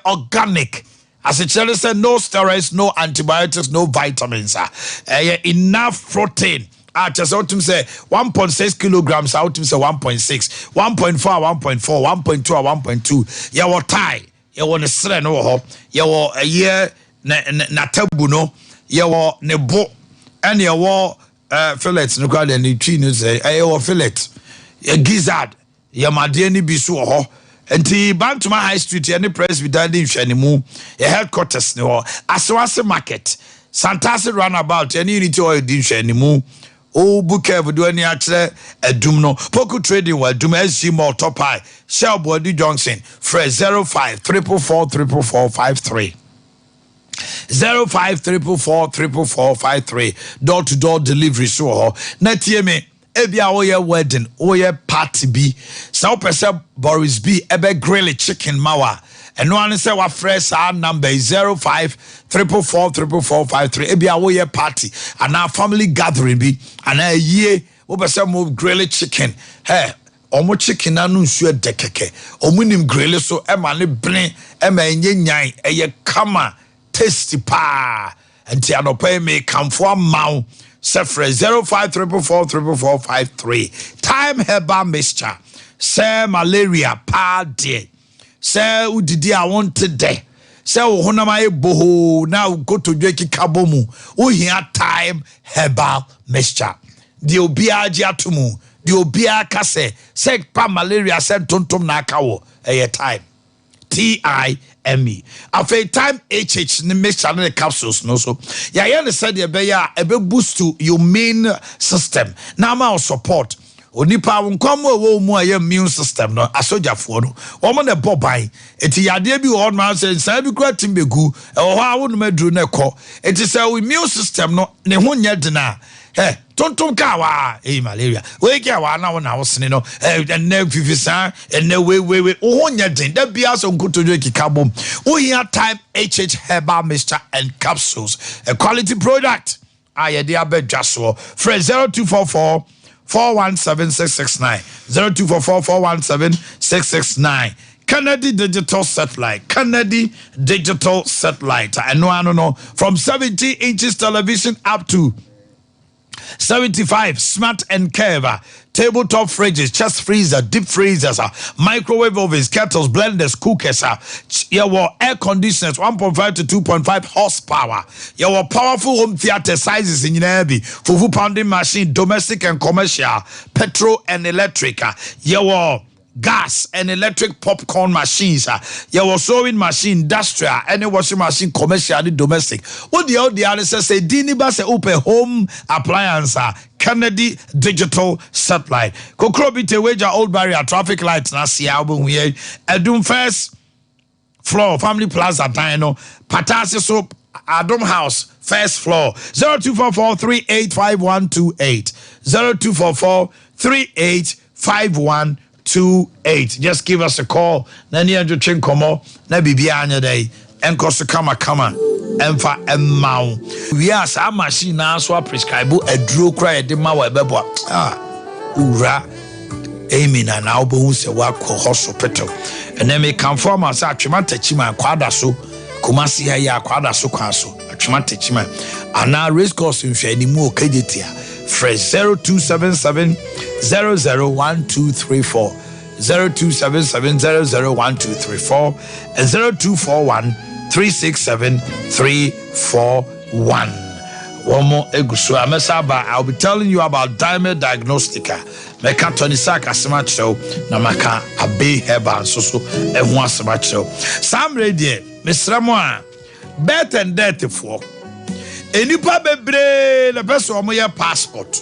organic. As it says, no steroids, no antibiotics, no vitamins. Enough protein. Just out to say 1.6 kilograms, out to say 1.6, 1.4, 1.4, 1.2, 1.2. Ya wa tie, ya wa ne sre no ho, ya wa ye na tabu no, ya wa ne bo, and ya wa fillets no kwa ni twi no say, ya wa fillet, ya gizzard, ya made ni bisu ho. Enti Bantuma High Street any Presbyterian Shanimu, a headquarters no Aswase Market, Santasi Runabout, any unity or edition anymore. O book of do any actually a doom no. Poku trading wa doom SG more top high. Shell Body Johnson. Fresh 05-444-44453. 05-444-44453. Door-to-door delivery so net me ebia oye wedding oye party bi sa opese Boris B ebe grilled chicken mawa eno ane se wa fresh our number 05-444-44453 ebia oye party and our family gathering bi and a ye opese mo grilled chicken hey omo chicken anu nsu de keke omo nim grill so e ma ne blen e ma enye nyan eye kama tasty pa enti anopa me kamfo amaw Sefre 05-444-44453. Time herbal mixture. Say malaria pa de. Say udidi I wanted de. Say uhonama boho now go to Jeki Kabomu. Uhia time herbal mixture. The obia jatumu. The obia kase. Say pa malaria said tontom nakawo. A time. TIME. After time HH ni mixture the capsules no so. Ya yen said ye be ya ebe boost to your immune system. Na ma support. Onipa wonkom wo mu aye immune system no asojafo no. Omo na boban. Eti yade bi wo ma say say bi kura timbegu. E ho a wo no maduru na ekọ. Eti say immune system no ne ho nya de na. Hey, tontom ka wa malaria. We kia wa na wona wosene no. Enne fifisa, enne we o honya den. Da bia so nkotojo kikabom. O here time HH herbal mixture and capsules. A quality product. Aye dey abedwa so. Fresh 0244 417 0244 417 669. Kennedy Digital Satellite. Kennedy Digital Satellite. I know from 70 inches television up to 75 smart and curve, tabletop fridges, chest freezer, deep freezers, microwave ovens, kettles, blenders, cookers, your air conditioners 1.5 to 2.5 horsepower, your powerful home theater sizes in Nabi, fufu pounding machine, domestic and commercial, petrol and electric, your gas and electric popcorn machines, your sewing machine, industrial, any washing machine, commercial and domestic. What the other say, Diniba say open home appliance, Kennedy Digital Satellite. Kokrobite Wager Old Barrier traffic lights na si album here. Adum first floor, Family Plaza Dino, Patasi Soap, Adum House, first floor, 0244-385128, 0244-385128. 28. Just give us a call. Nani anjo chinkomo na bibia anya day. Enko so kama emfa emmaw. We are sa machine na so prescribe aduro kra e de ma wa bebo. Ura. Amen na obo se wa ko hospital. Ene me confirm as atwema tachima kwada so. Kumasi ha ya kwada so kwa so. Atwema tachima. Ana race course nhwe ni mu okajetia. Fresh 0277 001234 0277 001234 and 0241 367 341. One more egusu amesaba. I'll be telling you about Diamond Diagnostica. Meka Tony Saka Smacho na maka abe heba so ehu asmacho. Sam radio Mr. Moa bet and death for enipa bebre na person omo ye passport.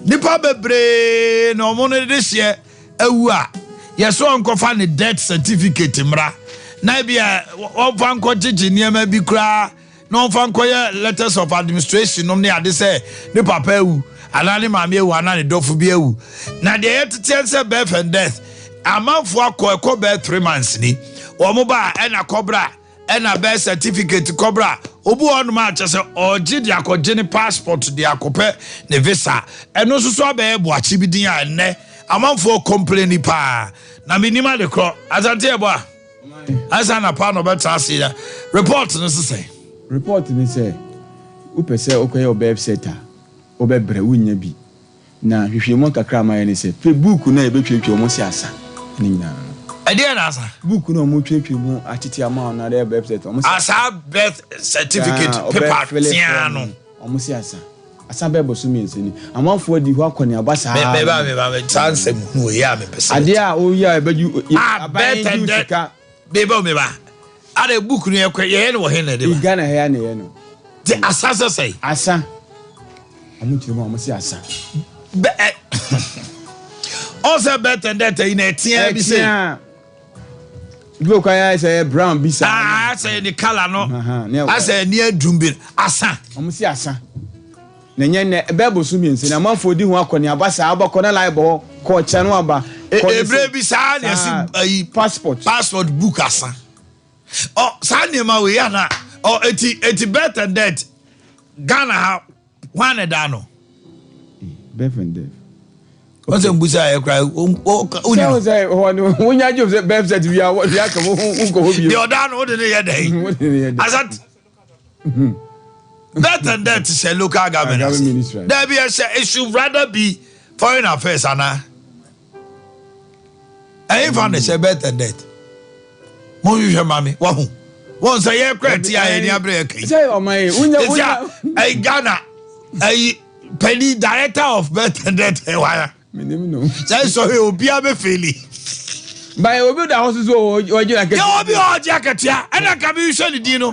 Nipa bebre na omo no this year ewu a yeso onkofa ne death certificate mra. Na bia onfa nko gigi niam bi kra na onfa nko ye letters of administration no ne ade say ne papa ewu anani mama ewu anani dofu bi ewu. Na de yetete say birth and death amanfo akọ be 3 months ni omo ba na kobra na birth certificate kobra obu onu ma chese oji di akoje ni passport di akope ne visa eno susu abe bu achi bidin a ne amanfo complain pa na minima de kro azante ebo a asa na pa no beta ase ya report no say report ni say upese okoye website a obebre wunya bi na hwehwemo kakra ma ye say Facebook na ebetwetwe mo si asa ni nyina idea na asa book no mo twetwe mu atiti ama na the website omo asa birth certificate paper tiano omo si asa bebo so mi nseni amanfo di ho akoni abasa be chance mu no ya me pese idea o ya ebeju aban sika bebo me ba are book no ye no he na de Ghana he na ye no the asa say asa amuchirimo amusi asa also better that in a tia bi say Go kaya say brown bisa. Ah, say the color no. I say near Dumbi asa. Omusi asa. Na nye ne bebo so mi nsi na manfo di ho akoni abasa abako na libo ko che no aba. Ebre bi sa na si passport book asa. Oh, sa ne ma we ya na. Oh, eti better that Ghana ha one da no. Befende. What's a busa I cry? Say when you just birth we are what we are the other what did they day? As that better than that is a local government. There be it should rather be foreign affairs, Anna. I ain't found it better than that. Monsieur Mammy, once a year criteria any other case. Say, oh my, a Ghana, a penny director of better than that. No. So he will be a fairly. By over the houses or you like a jacket, and I can be usually Dino.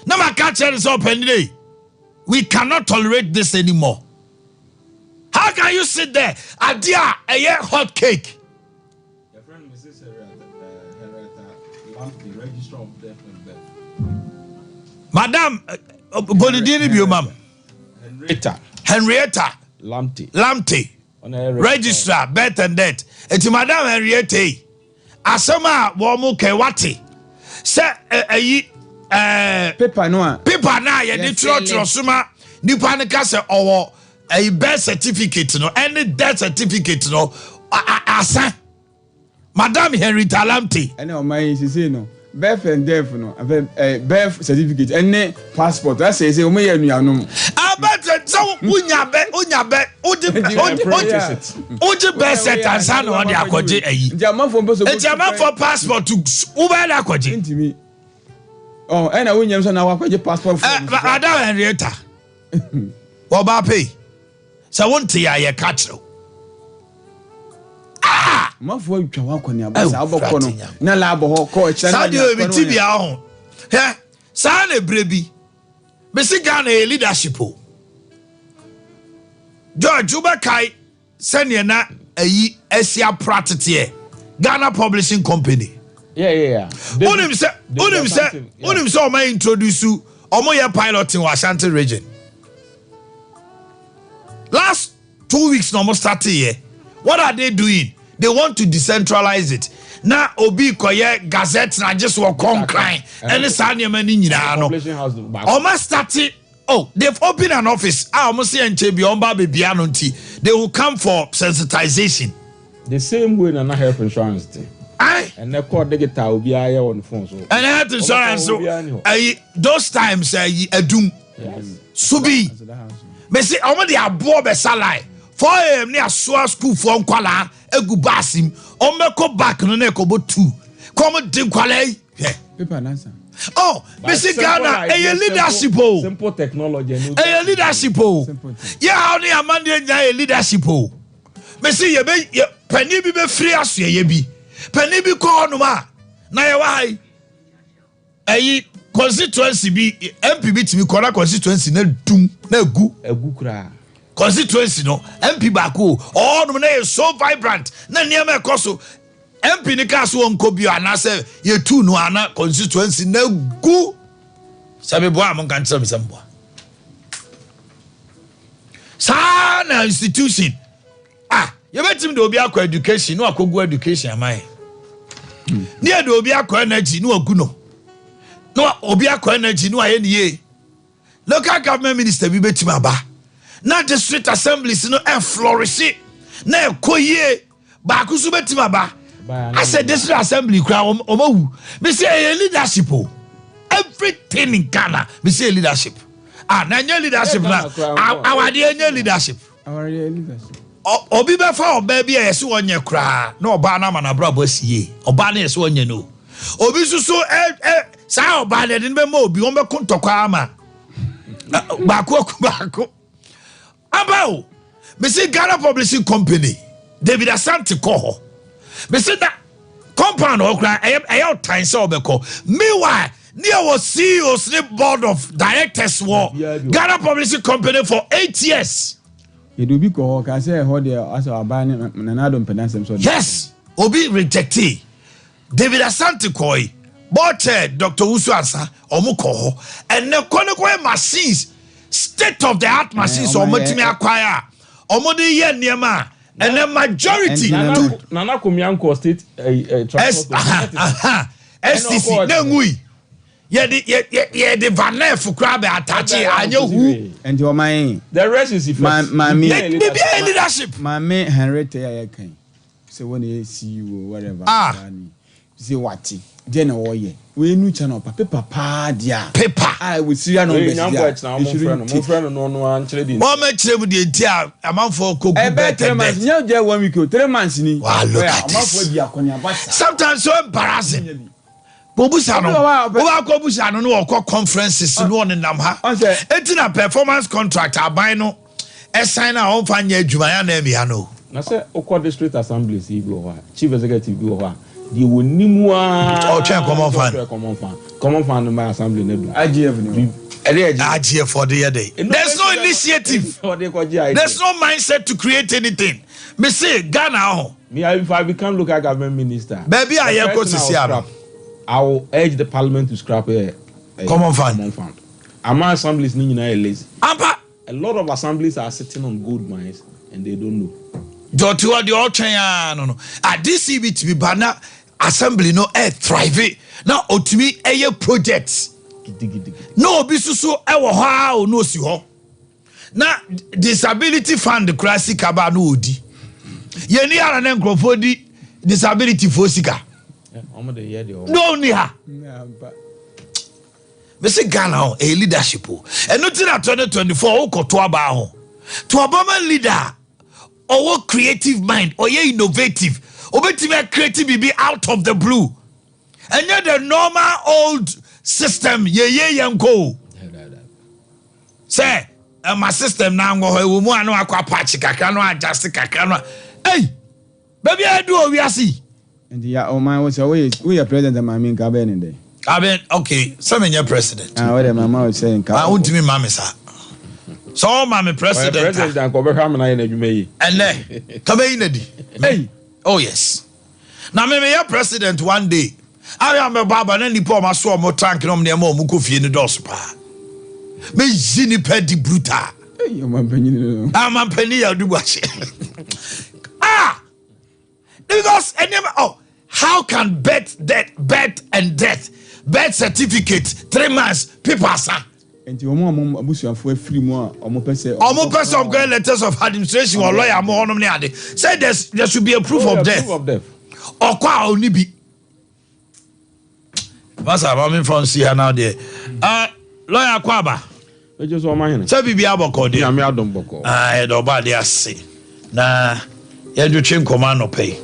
No, my catcher is open today. We cannot tolerate this anymore. How can you sit there? A dear, a year hot cake. Your friend Mrs. Herrera, Register of Death and Birth. Madam, Bolidini, you, ma'am. Henrietta. Lamte. Registrar, birth and death. Eti Madam Henrietta. Asoma womu kewati. Se paper no. Paper na ye de tro suma nipa ne ka se owo birth certificate no any death certificate no asa. Madam Henrietta Lamte. Ene o mai sisi no. Birth and death no. Birth certificate any passport. I say o me yanu anom. But so unya be oje be set and san on the akwaje ayi. Ntiama for passport to uba na akwaje. Ntimi. Oh, and unyam so na akwaje passport for. Madam Henrietta. Wo ba pay. So won't ya ye catch. Ah! Mafo atwa wakoni abasa aboko no. Na labo ho ko e chana. Sadio bi tibia ho. He, sa na brebi. Besi Ghana leadership o. George Ubakai senior na Asia Pratete Ghana Publishing Company. Yeah. Unim say o may introduce you omo ye pilot in Ashanti region. Last 2 weeks no more start here. What are they doing? They want to decentralize it. Na obi koye gazette na just work on crying. Any sanya mani nyina no. Almost started. Oh, they've opened an office. Almost see and chebi omba be biano nti. They will come for sensitization. The same way na health insurance thing. Aye. And they call digital obi aye on phone so. And health insurance so. Those times adum. Yes. Subi. Me say omo dey abo be salai. 4 AM near Swa school for Nkwala, egu basim, omeko back no na ekobo 2. Come din kwala. Paper answer. Oh, Mr. Ghana, a leadership. Simple technology. A leadership. Yeah, how the Amanda a leadership. Mr. Ye penny be free as ye be. Penny be called no ma. Na ye why? A constituency be MP to me corner constituency na dum na egu kra. Constituency no MP baako all no na so vibrant na niam ekoso MP ni ka so onkobio anase ye tu no ana constituency na gu sabe bo am kan tsam sambo sa na institution ye betim de obi akọ education no akogu education amai ni e de obi akọ energy no agu no obi akọ energy no aye niye local government minister bi betim aba na district assemblies no flourish na ekoye ba kusu betim aba I said district assembly kra omawu me say leadership everything in Ghana me say leadership na nye leadership na our dey leadership obi be fa oba bi yesi wonye kra na oba na mana bra bo sie oba na yesi wonye no obi susu sa oba na de be ma obi won be kontokwa ama baako Abao, me say Ghana Publishing Company, David Asante Koho. Me say that compound okra ayo time so obeko. Meanwhile, near was CEO's board of directors war Ghana Publishing Company for 8 years. It will be called, I say, hold there as our banner and I don't pronounce them. Yes, Obi rejected David Asante Koi, Bote, Dr. Usuansa, Omuko, and the Konokwe machines, state of the art machines, or Motimi acquire, or Modi Yen Niama, and the majority Nana Kumianko State STC, Nangui. Yeah, the Vanet for crab attache, I know who. And your mind. The rest is my leadership. My man Henrietta came. So when they see you or whatever, see what general ye. We knew channel papa dear. Paper. I would see an old now. My friend, no one trading. One match with the entire amount for cook. I bet 3 months. Now, there 1 week, 3 months. Wow, look at this. Sometimes so embarrassing. Bobusano, Bobusano, no conferences, no one in Namha. It's a performance contract. I buy no. A sign our own fanya Jumayana Miano. I said, Oko District Assembly, Chief Executive, the Winimua, or Chair Common Fund, my assembly, IGF for the day. There's no initiative. There's no mindset to create anything. Me say, Ghana. Me, if I become local government minister, baby, I am going to see I will urge the parliament to scrap a common fund. Our assemblies need lazy. A lot of assemblies are sitting on gold mines and they don't know. Jotua the Ocha no. At this CB to be banner assembly no thrive. Now ultimately a projects. No bisusu ewo ha no si ho. Na disability fund the classic aba no odi. Ye ni ara na nkrofo di disability for sika. No near. Mr. Ghana, a leadership. And not in 2024, to Obama leader, or creative mind, or ye innovative, or better creative be out of the blue. And yet the normal old system, ye yanko. Say, my system now go one no aqua patch, kakano, adjust kakano. Hey, baby, I do we are see. And yeah, oh my, what's always we are president of my main cabin in there. I mean, okay, some in your president. What am I saying? I want to be mammy, sir. So, mammy president. President, cover Hamana in you may. And then, come in. Hey, oh, yes. Now, maybe your president one day. I am a baba and any poor my soul more tank on the more Mukufi in the dospa. Me zini pedi bruta. I'm a penny, I'll do watch it. Because, how can birth and death, birth certificate, 3 months, people are and you want free more or more person of great letters of administration or lawyer more say there should be a proof of death. Or qua only be. What's up? I'm in front here now there. Lawyer Kwaba. I just want my say be aboko there. I'm out on boko. I don't bad there say. Nah, you train command pay.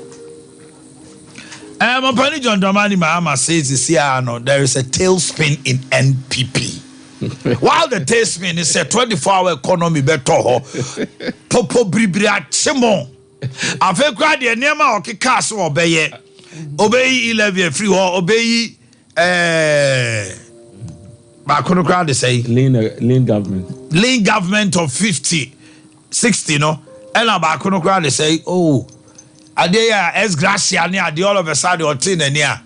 My penny John Dramani Mahama says this year there is a tailspin in NPP. While the tailspin is a 24-hour economy better Popo Bribria Chimon. I feel glad the Nema or Kikaso obey 11 free or obey Bakono crowd say lean government. Lean government of 50, 60, no? And Bakono crowd say, oh. Adeya es gracia ni ade all of a sudden or tin and ya.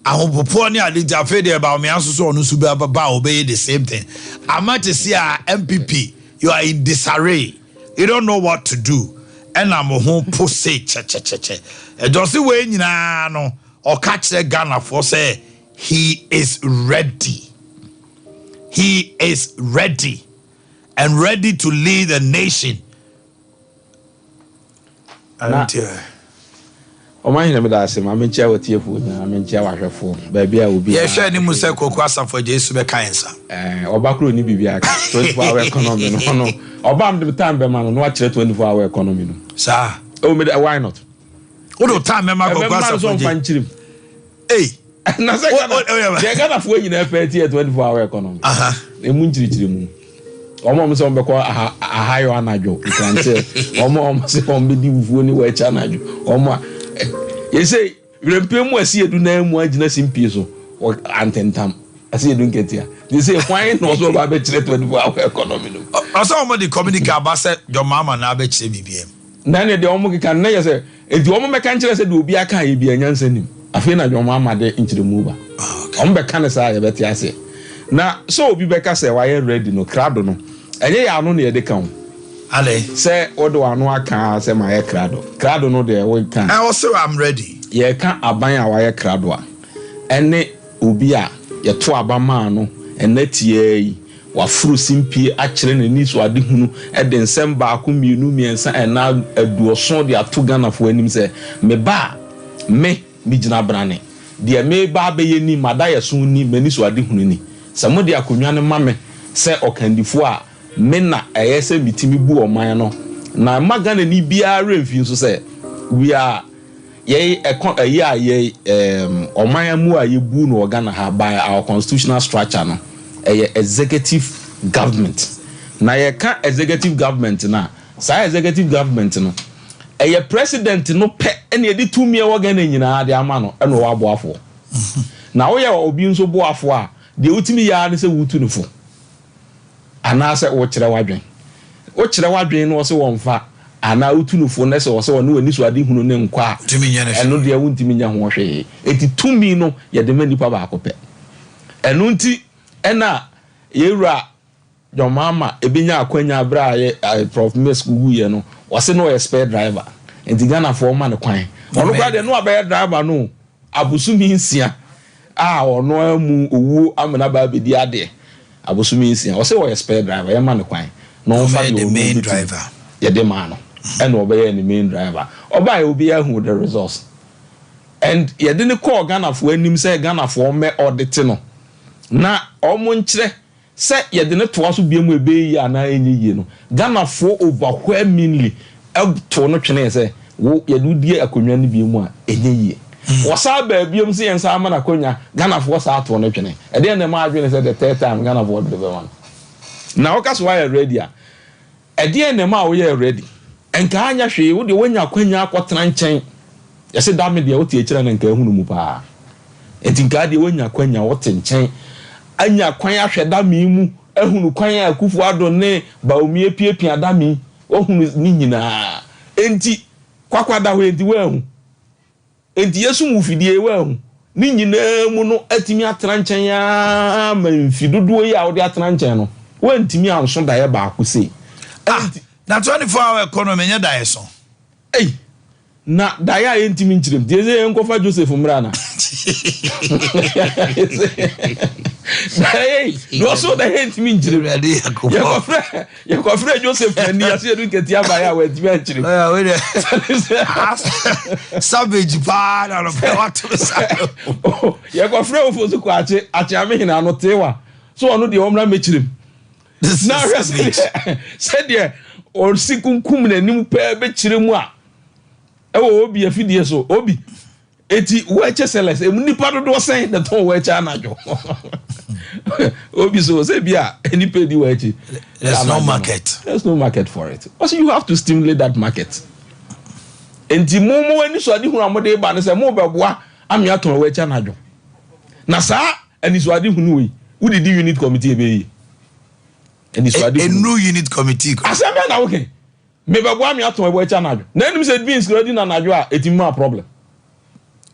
Ahopopo ni ade jafede about me anso so onu su ba obey the same thing. Amate see MPP, you are in disarray. You don't know what to do. And I'm home post say che. E just we nyina no or catch the Ghana for say he is ready. He is ready and ready to lead the nation. O man him da asem amenchia watiefo na amenchia wahwefo ba bia obi ye hwe ni musa kokwa safo Jesu be kansa obakro ni bibia 24 hour economy no oba am the time be man no wa kire 24 hour economy no sir o me why not o do time me ma kokwa safo Jesu eh na say they got afo nyina peti 24 hour economy emu nchirichiri mu omo so be ko ahayo anajo ikanse omo se ko be di bufuo ni wa cha anajo omo you say rempe mu asi edu na mu agina simpie so antentam ase yɛ dunketia they say why no so ba be kyerɛ 24-hour economy no asa omo di communicate abase your mama na be kyerɛ bibiem na ne de omo keka na yɛ sɛ enti omo meka kyerɛ sɛ de obi aka yɛ bi anyansa nim afei na your mama de nkyerɛ mu ba omo bɛka ne saa yɛ bɛte ase na so obi bɛka sɛ why ready no krado no ɛnyɛ yɛ ano ne yɛ de ka ho ale sɛ odo ano aka sɛ ma yɛ krado no de wo kan I also am ready yɛ ka aban a wayɛ krado a ɛne obi a yɛto abama no ɛnatie yi wafuru simpie akyerɛ n'ani so ade hunu ɛde nsɛm baako mmienu mmiɛnsa ɛna aduoso de ato Ghanafoɔ anim sɛ me ba me gyina brane deɛ me ba bɛyɛ ni mada yɛ so ni m'ani so ade hunu ni sɛ mo de akonnwa ne ma me sɛ ɔkandifo a me na ɛyɛ sɛ mitimi bu ɔman no na magana ni biara mfi nso sɛ we are ye ɔman mu a yɛbu no Ghana ha by our constitutional structure no executive government na yɛka executive government na saa executive government no president no pɛ ɛna yɛde tumi ɛwɔ Ghana nyinaa de ama no ɛna ɔwɔ aboafo na woyɛ obi nso boafo a deɛ wotumi yɛ ne sɛ wutu no fo anaasɛ wokyerɛ wadwen no ɔsɛ wɔmfa ana utu no fo na se wo se woni wani so ade hunu ne nkwa eno de wuntimi nya ho hwe eti tumi no ye de manipa ba akopɛ eno nti ɛna yewura jomama ebenya akwanya abra ye prof mes gugu ye no wo se no spare driver enti Ghana fo ma ne kwan ono kwa de no abɛyɛ driver no abusumi nsia a ono amu owu amena ba bedi ade abusumi nsia wo se wo spare driver ye ma ne kwan no fa the main driver ye de ma no and obey the main driver oba obi ahu the results and ye de ne call Ghana for anim say Ghana for me audit no na omo nkyere say ye de ne to aso biemu ebe yi ana enyi yi no Ghana for overwhelmingly to no twene say wo ye do die akonwa ne biemu a enyi yi wasa ba biemu say ensa ama na akonwa Ghana for sa to no twene e de na ma adwene say the third time Ghana for deliver one na okaso why ready a e de na ma wo ye ready enka anya hwe wo de wonya akwanya akotena nkyɛn yɛse da me de wo tie kyerɛ na nka ehunu mu pa etinka de wonya akwanya wo te nkyɛn anya kwan ahwɛ da me mu ehunu kwan akufu ado ne ba omie piepia da me ohunu ni nyinaa enti kwakwada ho enti wahu enti yesu mu fidie wahu ni nyinaa mu no atimi atena nkyɛn a ma mfidodo yi a wo de atena nkyɛn no wantimi anso da ye ba akose na 24-hour economy nya dae so na dae a yentimi nkyirem tie se enkofa Joseph Mrana dae no so da yentimi nkyirem ya kofre Joseph ni ya se dunketia ba ya wetimi nkyirem we savage pa na no pe wato sa ya kofre ofozu ko ache amehina no tewa so ono de omra mechirem na said there or sikunkum na nim pa be kire mu a ewo obi afidie so obi eti weche seles nipa dodo sen the ton weche anajo obi so say bia any pay di weche there's no market for it also you have to stimulate that market enti momo ani so ade hunu amode ba ne say mo beboa ami aton weche anajo na saa ani so ade hunu we who did the unit committee ebe and this a new unit committee asem na okay me babo me aton ebo echa najo na enim say beans ready na najo a etima problem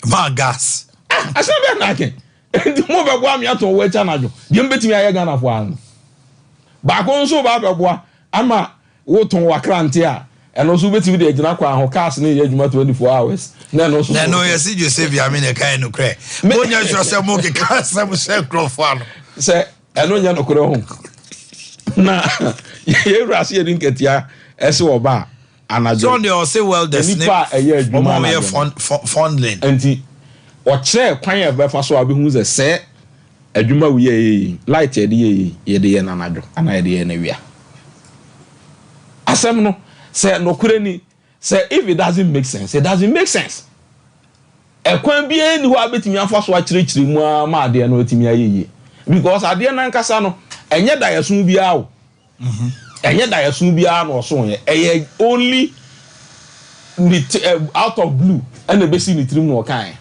ma gas asem na okay and mo babo me aton ebo echa najo dem betimi aye Ghana fo an ba ko nso ba babo ama wo ton wakrante a eno so betimi de agina kwa ho cars na ye adwuma 24 hours na no so na no yes Joseph Amine kan no kre mo nya so say mo ke cars am say crofo ano say eno nya no kre ho na ye rasi ye dinketia ese oba anajo so they all say well the nipa eye adwuma na fondling enti o kire kwan e be fa so abehu se adwuma wi ye light ye de ye na anajo ana ye de ye na wia asem no say no kure ni say if it doesn't make sense it doesn't make sense e kwan bi eni ho abetimi afa so akire mu ma ade no otimi ayeye because ade na nkasa no enye da yesu bia o enye da yesu bia no so ye only out of blue and the basic ni trim no kan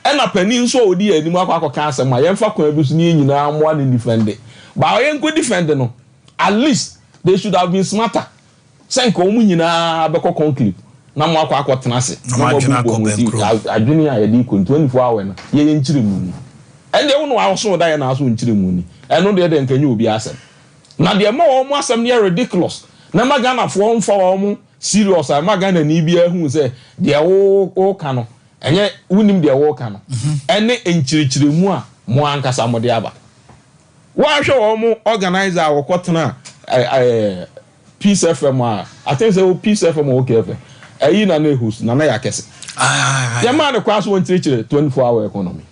ena pani nso odi anim akwa asem ma yemfa kwa bi so ni nyina mo an defend ba yen go defend no at least they should have been smarter senko omu nyina be conclude na mo akwa tenase na mo bu adwini ya yedi ko 24 hours na ye nchire mu ende wo no aso da ye na aso nchire mu ni eno de nkanye obi asem na de ma wo mo asem ne ridiculous na magana fo mfa wo mo serious a magana ni bia hu se de wo ka no enye wunim de wo ka no ene enchirichiri mu a mo ankasa mo de aba wa hwe wo mo organizer a wo kotena Peace FM I think say Peace FM okay FM ayi na na host na ya kese ya man the class won chirichiri 24-hour economy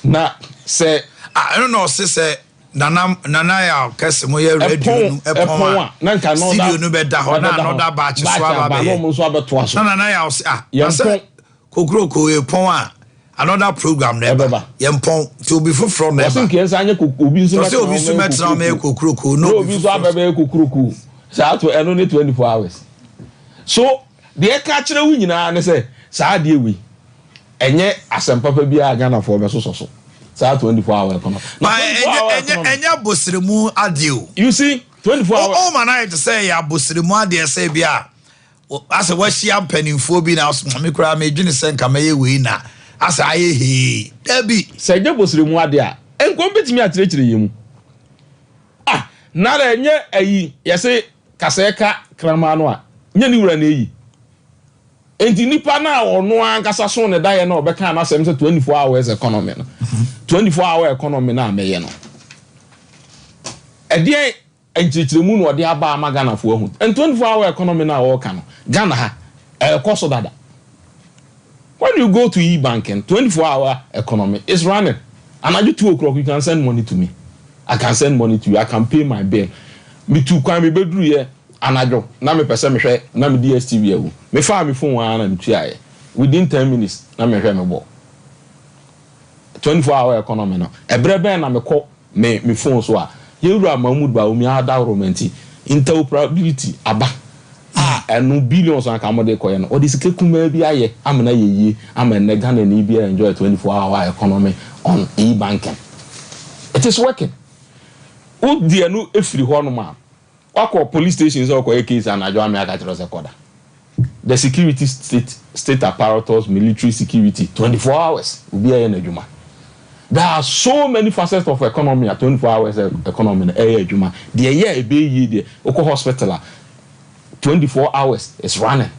na say I don't know say nana ya kese mo ye radio no epon na nka no studio no be da ho na another batch so aba be no so abeto aso nana ya say kokroko epon another program never yempon to be from never so nke anya obi nso metra me kokroko no obi so abebe kokroko sa to eno ne 24 hours so de ka kire wu nyina ne say sa de ewi enye asempapa bia Ghana for be so 24-hour economy. Enya bosremu adio. You see, 24-hour. Oh man, I to say ya bosremu adio say bia. As a washi am penifo bi na me kura me dwene senka me ye we na. As aye he. Debi. Say je bosremu adia. Enko betimi akyerechire yemu. Na da enye ayi, yese kaseka krama no a. Nya ni wura na eyi. Enti nipa na ono ankasa so ne daye na obeka na asem se 24 hours economy no 24 hour economy na meye no edie enchichiremu no ode aba Ghana fo hu en 24 hour economy na wo ka no Ghana ha koso dada when you go to e-banking 24 hour economy is running and at 2 o'clock you can send money to me, I can send money to you, I can pay my bill me too kwan me bedru here anajo na me pese me hwe na me DSTV awu me fa me phone wana me tuaye within 10 minutes na me hwe me bo 24-hour economy no ebrebe na me ko me phone so a yewura Mahmood ba omi ada romanti interoperability aba enu billions an ka mo de koye no o de sike kuma bi aye amena yeye amena Ghana ni bi enjoy 24-hour economy on e-banking. It is working. O de enu efiri ho no ma Wako police stations or case and I join me recorder. The security state apparatus, military security, 24 hours will be in a Juma. There are so many facets of economy at 24 hours economy in Juma. The year a be the Oko hospital 24 hours is running.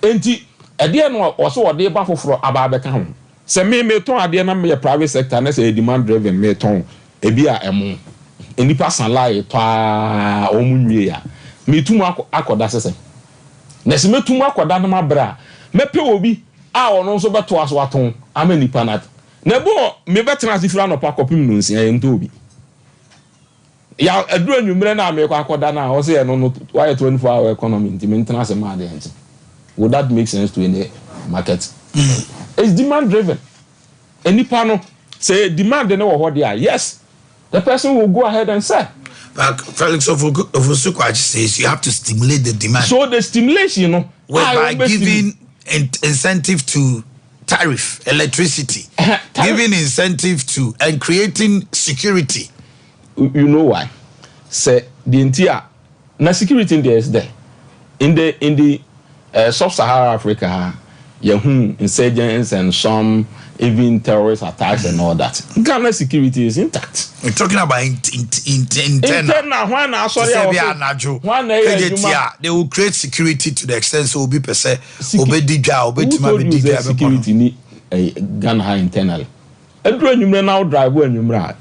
Enti ade no also ode ba foforo ababeka ho. Se me ton ade na me private sector na say demand driven me ton e bi a emo. Enipa sanlai twa omunwie ya metumu akoda sese na se metumu akoda na mabra mepe obi a ono nso beto aso aton amanipa na bo me betena sifra no pakopim no nsia ento obi ya aduru anwumre na me kwa akoda na o se no 24-hour economy nti me ntena se ma de nti would that make sense to any market? It's demand driven. Enipa no say demand no wo ho there, yes, the person will go ahead and sell. But Felix Ofosu-Kwakye says you have to stimulate the demand. So the stimulation, you know, by giving incentive to tariff, electricity, giving incentive to and creating security. You know why? Say the entire na security there is there. In the sub-Saharan Africa, insurgents and some even terrorist attacks and all that. Ghana security is intact. We're talking about internal. They will create security to the extent so be per se. Security ni Ghana internally. Now drive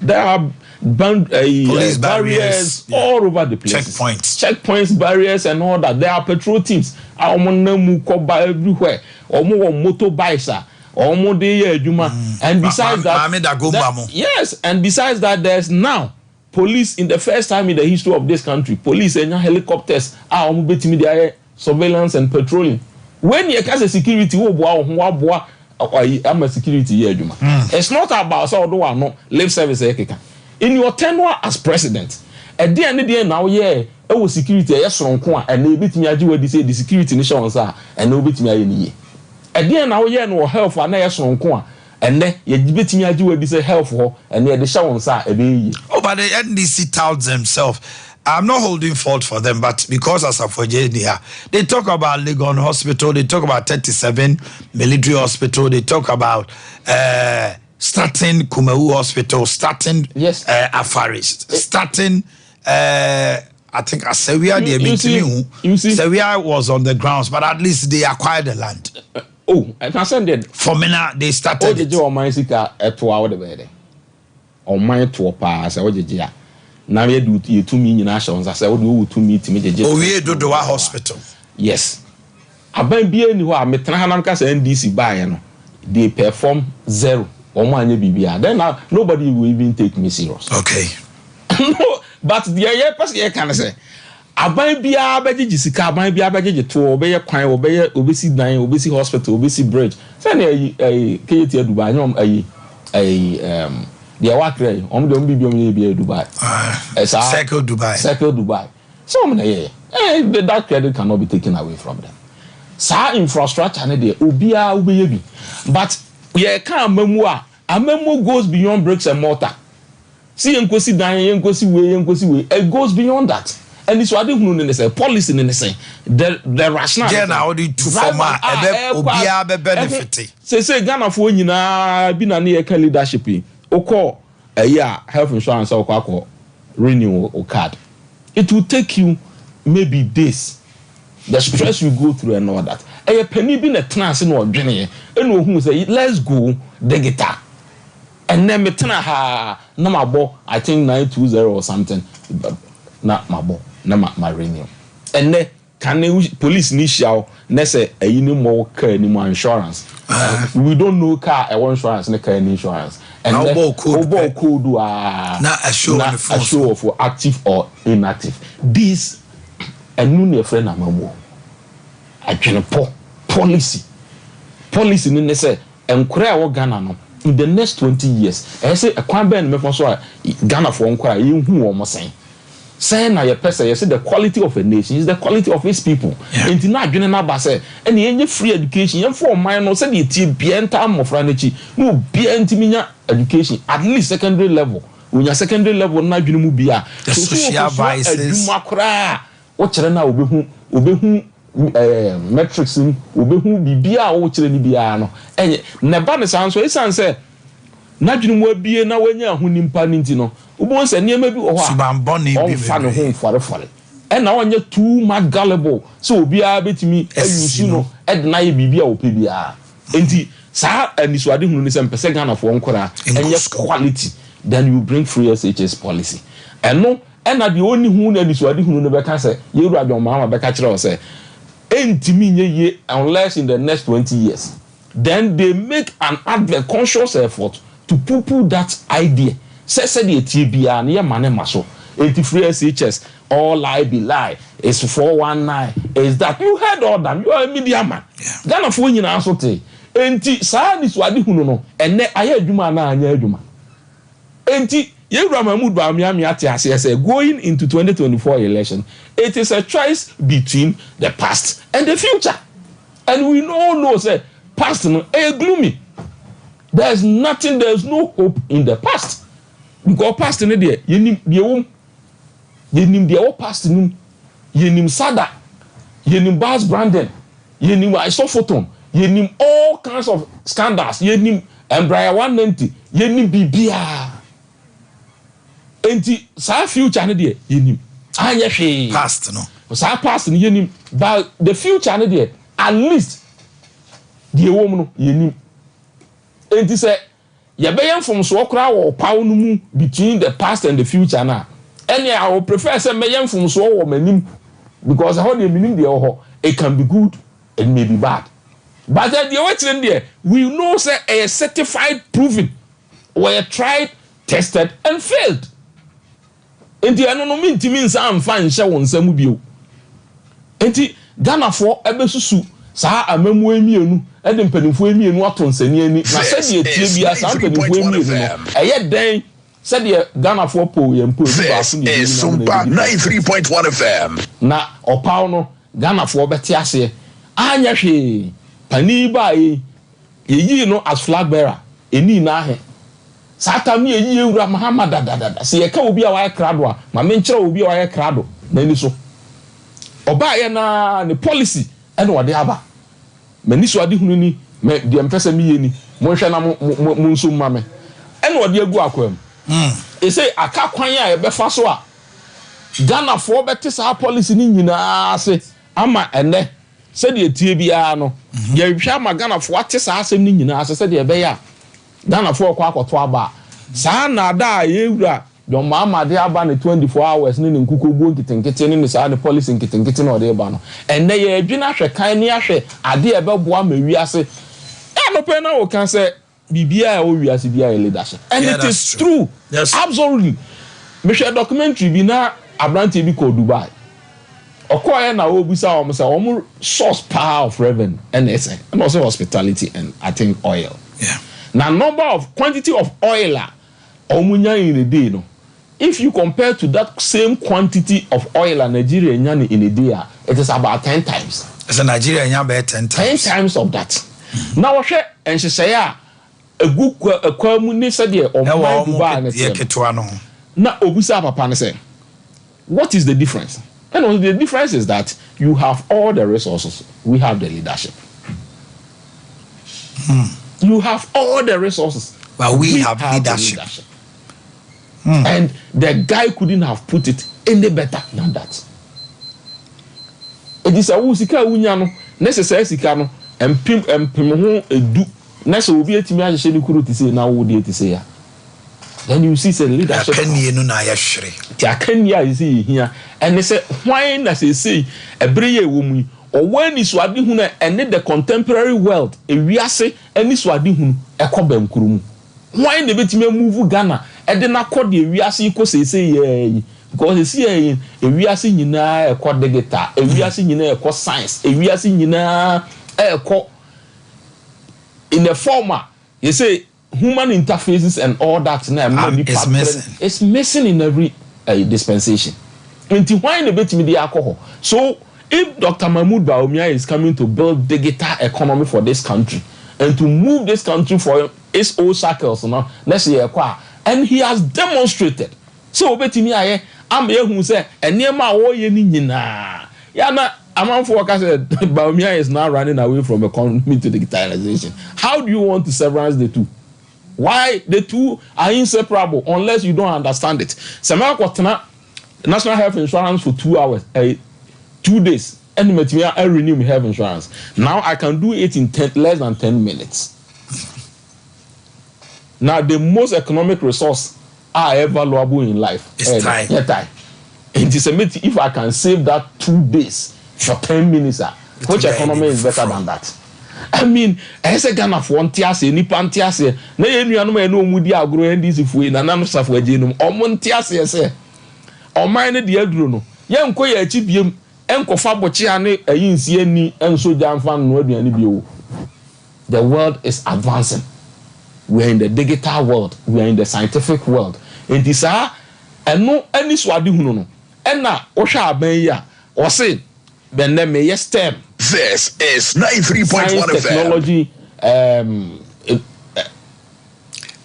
there are police barriers all over the place. Checkpoints, barriers, and all that. There are patrol teams. Everywhere. Motorbikes. And besides that, yes, and besides that, there's now police in the first time in the history of this country. Police and helicopters are surveillance and patrolling. When you have a security, I'm a security here. It's not about so live service. In your tenure as president, at the end of the day now, it was security. Yes, and they beat me. I do what they say. The security insurance and no beat me. Again, now yeah, no health and yes on coin. And then you betting you will be say health for and then the show on side. Oh, but the NDC touts themselves. I'm not holding fault for them, but because as of Virginia, they talk about Legon Hospital, they talk about 37 military hospital, they talk about starting Kumewu Hospital, starting Afaris, starting I think Asewia, Asewia was on the grounds, but at least they acquired the land. I can send it. For Mina, they started. Oh, the my sika at 2 hours the bed. On my 2 pass, I would now you do 2 million nations. I said, what do to meet me? Oh, we do the hospital. Yes. I been be anywhere. Me Tranhanamkas NDC buy, they perform 0 or one BBR. Then now nobody will even take me serious. Okay. No, but the person can say. Aban bia beje sika aban bia beje to obeye kwan obeye obesi dan obesi hospital obesi bridge say na KT Dubai nyom the wakre om de bibio me bia Dubai Circle Dubai so na that credit cannot be taken away from them sa infrastructure na there obia obeye bi but ye kan amamu a amamu goes beyond bricks and mortar see enkosi dan enkosi we it goes beyond that. And this what they say policy in the say the rationale. Now the two former obia benefit. Say Ghana for nyina bi na ne e leadership. Oko health insurance or renew or card. It will take you maybe days. The stress you go through and all that. E penny bi na trance no odwene. E no hu say let's go the guitar. And then me tena ha na mabo I think 920 or something. Na mabo na my renew and then can police initial na say any more car any more insurance we don't know car insurance na car insurance and now code na a show of active or inactive this and no near friend amamo adwene policy ni say enkura wo Ghana no in the next 20 years I say akwan ben me so Ghana for enkura yehu wo mo sen say na your person you say the quality of a nation is the quality of its people enti na adwene na ba say and yenye free education yen for man no say the tie bia nta mofra na chi no bia ntiminya education at least secondary level when your secondary level na adwene mu bia social vices aduma kra wo kire na obehu metrics obehu bibia wo kire ni bia no enye ne ba ne san so esan say na adwene mu abie na wanya ahunimpa ninti no ubon se niema bi wo ha on fa no ho fare and na onye too much gullible so obia betimi ayusu no edna ye bibia wo pe bia enti sa anisuade hunu ni se mpese Ghana fo nkora enye quality then you bring free SHS policy and no and na the only hu na anisuade hunu no beka se ye ru adwon mama beka kire o se entimi nye ye unless in the next 20 years then they make an advert conscious effort to poo that idea. Say the TBA and mane maso. 83 SHS, all lie be lie. It's 419. Is that you heard all them? You are a media man. Ghana for you now so te. Enti sa ni swadi hunu no. Ene aye adwuma na anya adwuma. Enti ye Mahmoud ba mi ate ase say going into 2024 election, it is a choice between the past and the future. And we all know say past no gloomy. There's nothing, there's no hope in the past. Because past in there, yenim the past yenim Sada, yenim Bas Brandon, yenim Isophoton, yenim all kinds of scandals, yenim Embraer 190, yenim Bibia. Enti sa future ne there, yenim. Anya hwe past no. Sa past ne yenim, but the future ne there, at least the woman no yenim. Enti say ye beyen from so okra wo paw no mu between the past and the future na any I would prefer say meyen from so wo manim because how the meaning there ho it can be good it may be bad but then the way there we know say a certified proven were tried tested and failed enti eno no mintimi nsa amfa nhye won nsam bio enti Ghana for ebesusu sa amamu emienu e de mpanimfo emienu ato nsani ani na se de etie bia sa mpanimfo emienu no eye den se de Ghana for po ye mpo bi ba so ni 93.1 FM na opaw no Ghana for beti ase anya hwe pani ba ye no as flag bearer eni na ahe satam ye ewura Muhammad dadada se ye ka obi a wa krado a ma me nkyere obi a wa krado na ni so oba ye na ne policy ene wode aba mani so ade hunu ni me de mpese me ye ni mo hwe na mo nso ma me ene wode agu akwam say aka kwan a ye befa so a Ghana for beti sa policy ni nyina ase ama ene se de tie bia no ye hwa ma Ghana for ate sa asem ni nyina ase se de be ya Ghana for kwa akoto aba sa na da ye wura John Mahama de aba ne 24 hours ni nkukobu nkitenkete ni sa ne policy nkitenkete na ode ba no ene ye adwina hwe kan ni ahwe ade e beboa ma wi ase e no pe na wo kan se bibia o wi ase bia leadership and it is true. Yes. Absolutely. Me share documentary bi na Abrante bi ko Dubai. Okoye na obusa o say o source power of revenue and also hospitality and I think oil. Yeah. Now number of quantity of oil omunya in a day no. If you compare to that same quantity of oil in Nigeria in a day, it is about 10 times. It's a Nigeria nya be 10 times. 10 times of that. Now what and she say a good kwamuni said there o my Dubai na na obusa papa ne say what is the difference? And the difference is that you have all the resources, we have the leadership. You have all the resources, but we have leadership. And the guy couldn't have put it any better than that. It is a usika unya no necessary sika no empim ho edu na so obi etimi ahye ni kuro ti say na wo de ti say ya. Then you see say leadership akani no na ya hwere ti akani ya say hia and say why na say ebreye wo mu owan ni so ade hu na ene the contemporary world ewiase ani so ade hu ekobam kuro mu why na betimi move Ghana e de na kode ewiase ko say ye because see ewiase nyina ekọ digital ewiase nyina ekọ science ewiase nyina ekọ in the former you say human interfaces and all that now it's missing in every dispensation. Until why in the betimi dey alcohol. So if Dr. Mahmoud Bawumia is coming to build digital economy for this country and to move this country for its own circles now, let's say and he has demonstrated. So betimi aye am ehun say enema wo ye ni nyina ya na amanfo workers said Bawumia is now running away from economy to digitalization. How do you want to severance the two? Why the two are inseparable unless you don't understand it? Sama kwatena National Health Insurance for 2 hours, 2 days, and I renew my health insurance. Now I can do it in less than 10 minutes. Now the most economic resource are ever valuable in life is time. Yeah, time. And if I can save that 2 days for 10 minutes, which economy is better than that? I mean, as a Ghana for Tiase, Nipantiase, na yenu no no mudi agro ndisi fuwe na nanu safu ejenum. Omontiase se. O mine de aduro no. Ye nko ye achi biem, enkofa bochi ane ayinsi ani enso jamfa no aduane bio. The world is advancing. We are in the digital world, we are in the scientific world. And this eno ani swade hunu no. Ena wo hwa aban yi a, wo se benne me yes STEM. This is 93.1 technology,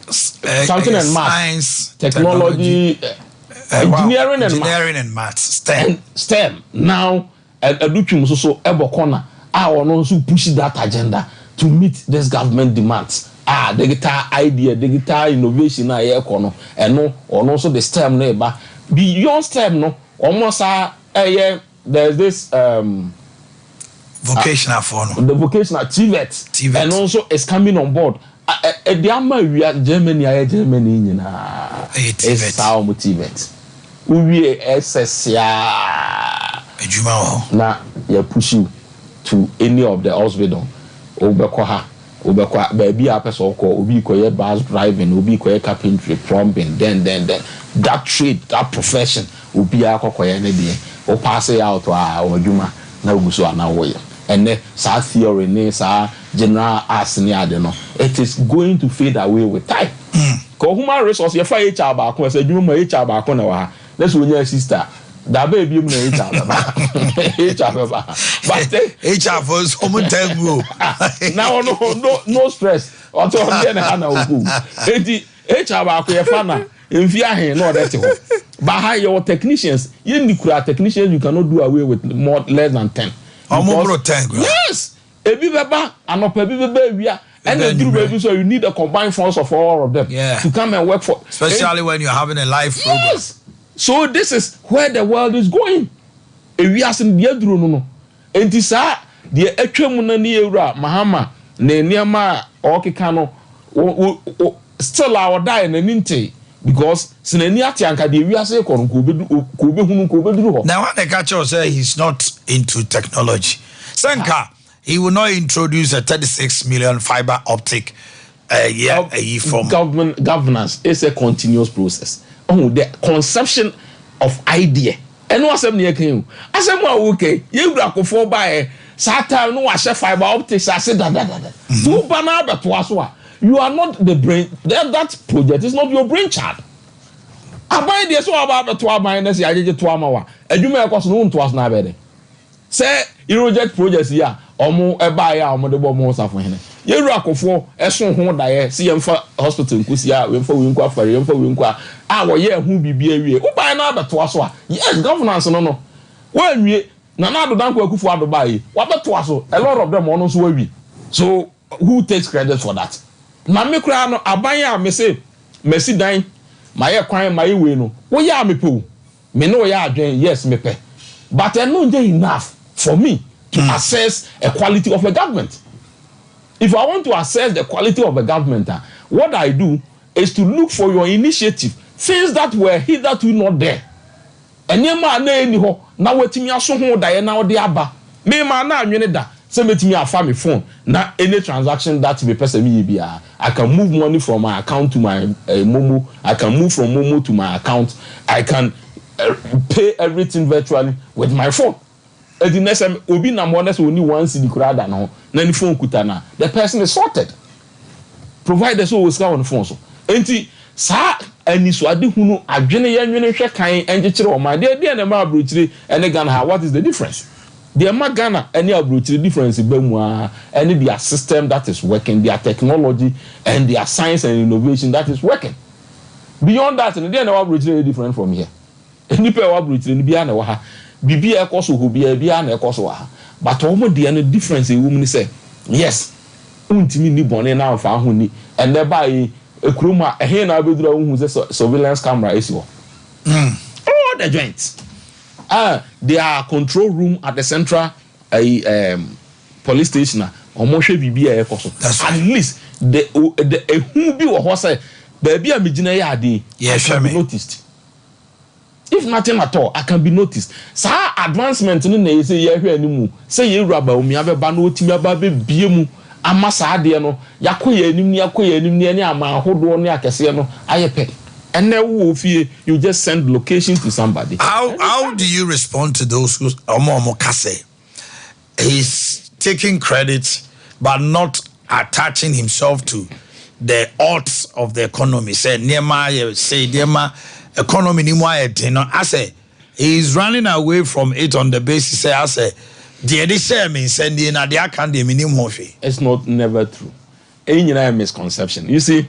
something and math, science, technology, engineering and maths, STEM. Now, education so ebokona. I want also push that agenda to meet this government demands. Digital idea, digital innovation, and also the STEM neighbor. Beyond STEM, no, almost there's this vocational for the vocational TVET, and also it's coming on board. We are Germany, it's our TVET. We SSC now you push you to any of the hospital. Obekwa baby a person call obi koye bus driving, obi koye carpentry, plumbing, then that trade, that profession obi akokoye ne de o pass out to our juma na oguso anawoye. And sa theory ne sa general as ni ade no, it is going to fade away with time. Ko human resource ye fa HR ba ko se dwuma HR ba ko na wa. Let's we your sister da baby mu na HR baba but HR for some time go now no stress ọtọ ọdẹ na na oku eti HR ba ko ye fa na mfi ahen na ọdẹ te ho but how your technicians you need technicians you cannot do away with more less than 10 almost 10 yes ebi beba anopa ebi beba ewia and the group baby so you need a combined force of all of them to come and work for especially when you're having a live program. Yes. So this is where the world is going. We are seeing the duro no. Enti sa the atwam na ne ewura Mahama na niema okeka no still our die na ninte because sinani ati anka the we are say ko be duro ho. Now when the catcher say he's not into technology. Senka he will not introduce a 36 million fiber optic from governance is a continuous process. Oh, the conception of idea. And what's up near you? I said, well, okay, you got to fall by Satan, no, I said fiber optics. I said that. So, banana to us, you are not the brain. That project is not your brainchild. I buy this one about the 12 minus, I did it 12 hours. And you may have cost no to us now, better. Say, you reject projects here, or more a buyer, or the bomb for him. You rock for a son who die, see him for hospital, Kusia, when for Winkwa, for Winkwa. Our year who be who buy another to us. Yes, governance no. When we Nana don't go for buy, what but to us? A lot of them almost will be. So who takes credit for that? Mammy Crano, Abaya, me say, Messi dine, my crime, my way no. Oh, yeah, me poo. Me know ya, yes, me pay. But I know they enough for me to assess a quality of a government. If I want to assess the quality of a government, what I do is to look for your initiative, things that were hitherto not there. And your man, now what me are so die now the abba. Me man, now you need that. Send me a family phone. Now any transaction that be person me be I can move money from my account to my Momo. I can move from Momo to my account. I can pay everything virtually with my phone. At the next time, Obi na honest only one CD crowd and then phone kutana. The person is sorted. Provided so was on the phone so. Enti sa ani so ade hunu adwene yanwene hwe kan enjekere o ma de na ma abrochire ene Ghana what is the difference? The ma Ghana any abrochire difference be mu any their system that is working, their technology and their science and innovation that is working. Beyond that, and then abrochire different from here. Any pe abrochire ni bia na wa ha bibi ekoso ho bia na ekoso wa ha. But omo de no difference e wum ni say yes untimi ni bone na amfa ho ni and thereby ekroma ehe na abedura hu say surveillance camera esi ho all the joints their control room at the central police station omo hwe bibi ekoso at least the ehu bi wo ho say baby am gina ya ade noticed. If nothing at all, I can be noticed. Sa advancement ni na say ye hwe animu. Say ye raba omi abeba na otimi aba be biemu amasa ade no. Yakoye anim ni ani ama ahodo ne akese no ayepe. And now you just send location to somebody. How do you respond to those who omo kase? He's taking credit but not attaching himself to the odds of the economy. Say Nema economy ni more I say he's running away from it on the basis I say it's not never true. Any misconception. You see,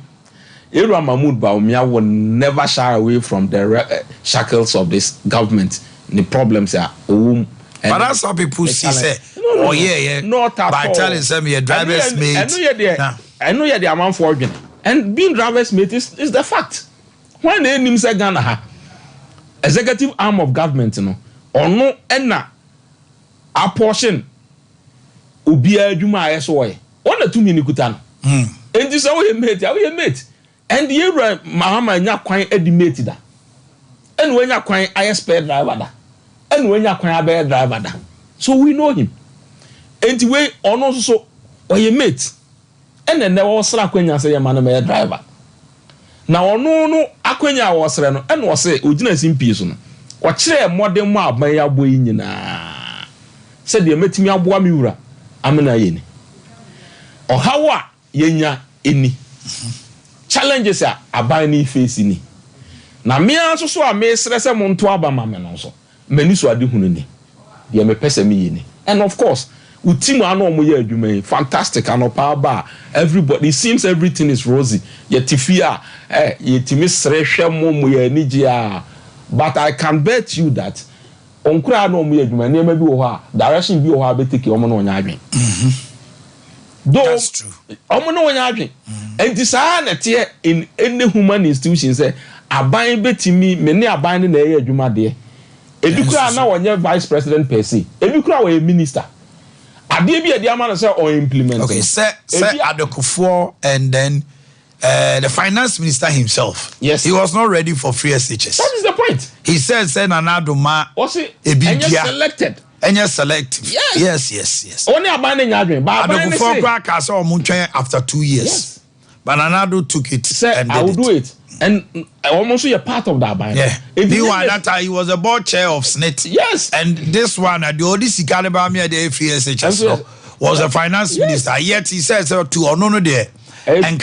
Ira Mahmoud Bawumia will never shy away from the shackles of this government. The problems are but that's how people see say not at by all. Telling them your driver's mate. I know you're the amount for organ. And being driver's mate is the fact. When they name say Ghana executive arm of government or no enna a portion ubi adwuma ayeso way one or two minikuta and this how mate and the Mahama nya kwan edimate da and when nya kwan ISP driver da and when nya kwan abe driver da so we know him and we ono so oye mate and then there was kwanya say man me driver. Now no akwenya wosre no ene wose ogina simpi so no wo kire modern mu aban ya boyi nyina se de metimi aboa mi wura amena yeni ohawa yenya eni challenges a aban ni face ni na me aso so a me sere se mo nto aba ma me no so many so ade hunu ni de me pese me yini and of course we team ano mo ye adwuma fantastic and power bar everybody seems everything is rosy ye tifia ye timi sre hwe mo ye anigea but I can bet you that onkura ano mo ye adwuma ne ma bi wo ha direction bi wo ha be take omo no nya adwen that's true omo no nya adwen and this na tie in any human institution say aban betimi me ne aban na ye adwuma de edukura na wonye vice president per se edukura we minister ade bi ade amana say or implement okay say Adokufo and then the finance minister himself yes he was not ready for free SHS. That is the point. He said Nanadoma selected and you're selective. Yes. Only abandon Adrian but Adokufo crack saw Munchen after 2 years. Yes. But Nanado took it and I will do it. And almost a part of that by that time he was a board chair of SNIT. Yes. And this one the Odisi Calibamia the free SHS was a finance minister. Yet he says to no there and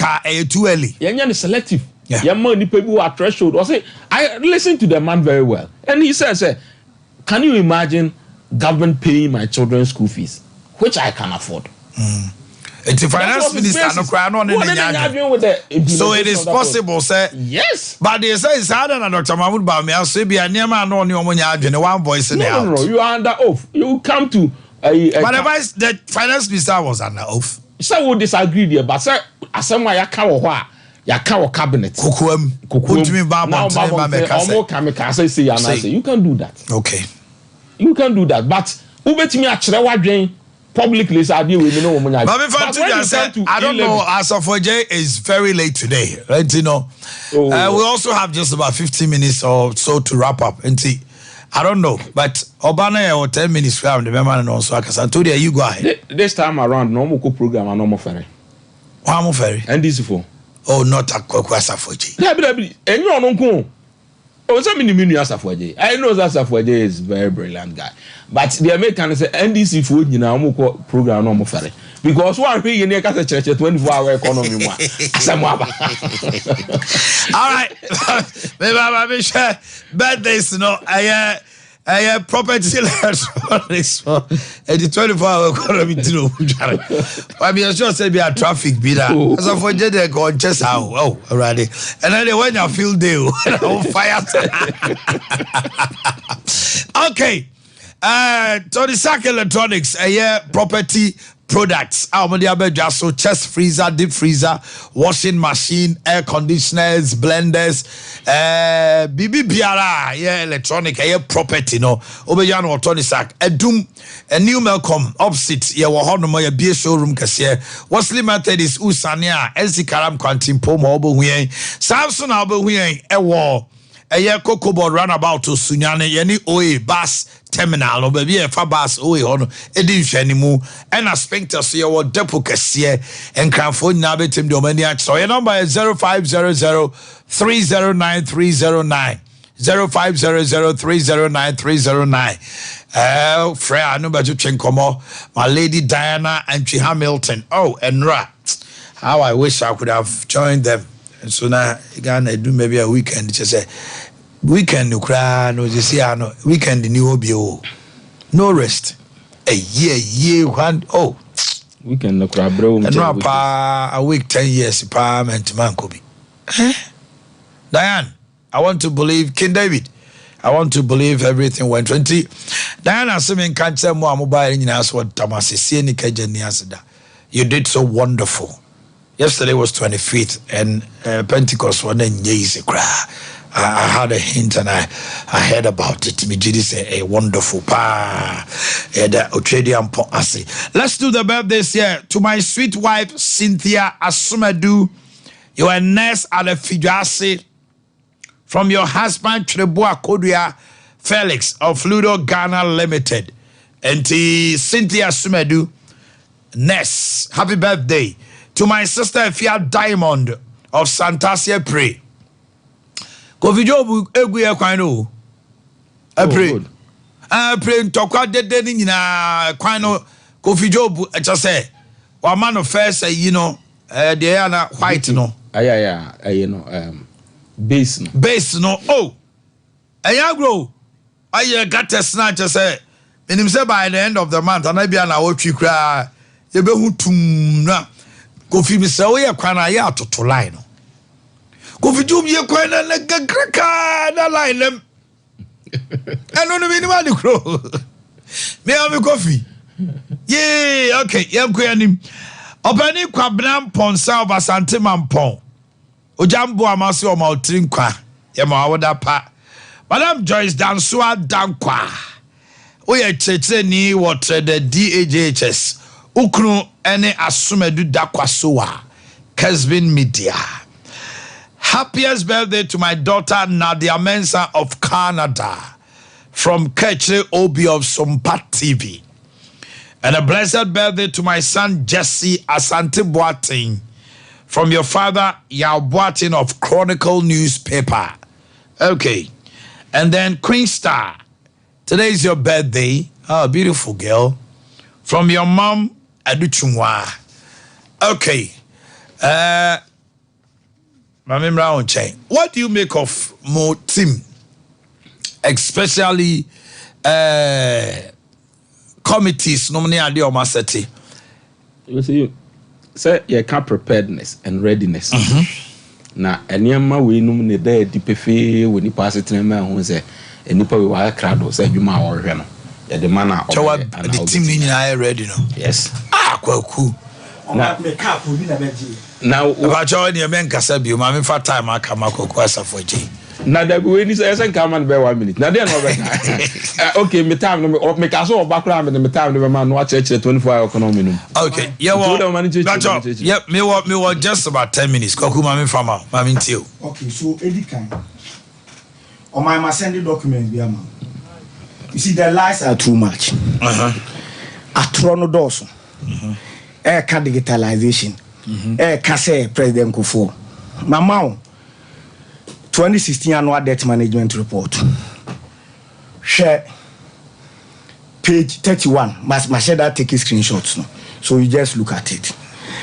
too early. Yeah, selective. Yeah, money people are threshold. I listened to the man very well. And he says, can you imagine government paying my children's school fees? Which I can afford. It's a finance minister no cry no so it is possible say yes but they say it's harder than Dr. Mahmoud Bawumia so be a niema no omo nya adwene one voice in the house. No, you are under oath. You come to but the finance minister was under oath. So we disagree there but say asema ya ka wo ho a ya ka wo cabinet kokoam utimi ba make say you can do that. Okay, you can do that but ubetimi a kire wadwen publicly I deal with no woman. But I don't know. Asafoje is very late today, right? You know, we also have just about 15 minutes or so to wrap up. And see, I don't know, but Obana or 10 minutes round the member and also I told you go ahead. This time around, no more program and no more ferry. One more ferry. And this for not a Asafoje. And you are not oh, some mini Asafoje. I know that Asafoje is very brilliant guy. But the Americans say NDC food you know program no more ferry. Because one thing in the church 24-hour economy all right. Maybe share birthdays no I property electronics for the 24-hour economy to I mean sure say be a traffic be that as I forget they go just how already and then when you feel deal on fire. Okay. Tony Sack Electronics, property products. So chest freezer, deep freezer, washing machine, air conditioners, blenders, BBBR, electronic, property, no. Obeyan Tony Sack, a new Melcom opposite, Wahono, beer showroom cashier. What's limited is Usania, NC Karam Quantin Pomo Obuye, Samson Obuye, a war. Cocoa board runabout to Sunyane, Yeni Oe bus terminal, or baby a fabas Oe on Edition anymore, and a sphincter see your depo cashier and Cranford Nabitim Dominiac. So your number is 0500 309 309. 0500 309 309. Freya number to Chenkomo, my lady Diana and Chi Hamilton. Oh, and how I wish I could have joined them. So now Ghana do maybe a weekend. Just say weekend you cry no just see no weekend new obio no rest a year one weekend no cry bro and a week 10 years parliament man could be Diane I want to believe King David I want to believe everything went 20 Diane assuming can't say more mobile in us what Thomas is seeing you did so wonderful. Yesterday was 25th and Pentecost was then easy cry. I had a hint and I heard about it. Me say a wonderful pa. Let's do the birthdays here to my sweet wife Cynthia Asumadu. You are a nurse at the Fijasi. From your husband Trebua Kodia Felix of Ludo Ghana Limited. And to Cynthia Asumadu, nurse. Happy birthday. To my sister Efia Diamond of Santasia Pre. Kofi Jobu Eguye Kwano. Pray Tokwa de nyina Kwano Kofi Jobu just say one man of first you know the ana white no. You know base no. Base no. Oh. Ayagro. I got a snatch say menim say by the end of the month and I be na wotwi kra ye be hutum na Kofi mi say we kwana ya atoto line no Kofi jum ye kwana na gagraka na line them eno no me ni kro me am Kofi yeah okay yam ko anim Opani kwabna ponsa obasante mampon ojambo amase o ma otrin kwa ye ma woda pa Madam Joyce Dansua Dankwa oye cheche ni wotre the DHHS ukunu ene asumedu dakwasoa Kesbin Media. Happiest birthday to my daughter Nadia Mensah of Canada from Ketre Obi of Sompat TV. And a blessed birthday to my son Jesse Asante Boateng from your father Yao Boateng of Chronicle newspaper. Okay. And then Queen Star. Today is your birthday. Oh, beautiful girl. From your mom Aduchumwa. Okay. What do you make of Mo team? Especially committees nominee ade o maseti. You see, say you can preparedness and readiness. Na enema we num ne da di pefe we ni pass it na hu say enipa we wa krado say dwuma wo hwe no. Ya de man na the team ni nyina ready no. Yes. Kwaku. Na me cap obi na beji. Now about you men kasa bi o ma me fa time aka makoko asafo je. Na da we ni say come man be 1 minute. Na dey no be. Okay, me time no me ka so obakura me time no be man no cheche 24 hour economy no. Okay. Yeah, yep, me what just about 10 minutes. Koku ma me fama, ma me ntio. Okay, so Eddie kan. On my send document bi am. You see the lies are too much. Atrono doso. Ka digitalization. Ka say President Kufuor. Mama 2016 annual debt management report. Share page 31. Must share that take screenshots. No? So you just look at it.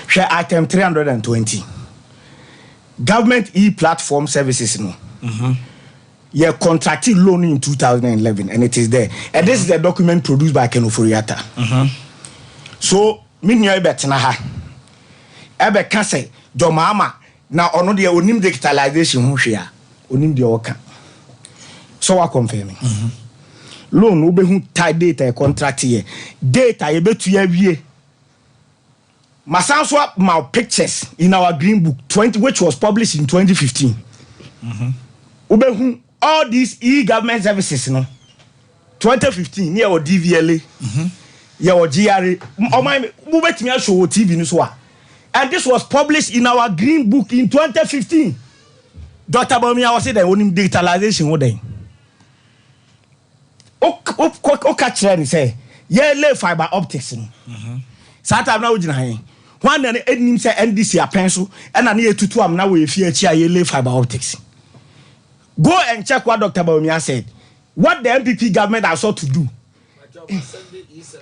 Share item 320. Government e-platform services. No. Yeah, contracted loan in 2011, and it is there. And this is the document produced by Ken Ofori-Atta. So, me nyɛ betina ha. Ebe ka say, Jomama, na ono de onim digitalization ho hwe a, onim de oka. So wa confirming. Loan obehu tie data contract here. Data ye betu ya wie. Masan swap my pictures in our green book 20 which was published in 2015. Obehu all these e-government services no 2015 near or DVLA. Your GRA oh my betimi show TV no so a. And this was published in our green book in 2015. Dr. Bawumia was saying that onim digitalization wo den. O catch and say, yeah, lay fiber optics. Sata na ujina hen. One na enim say NDC a pencil and na ye tutu am na we fie chia ye lay fiber optics. Go and check what Dr. Bawumia said. What the MPP government has sought to do.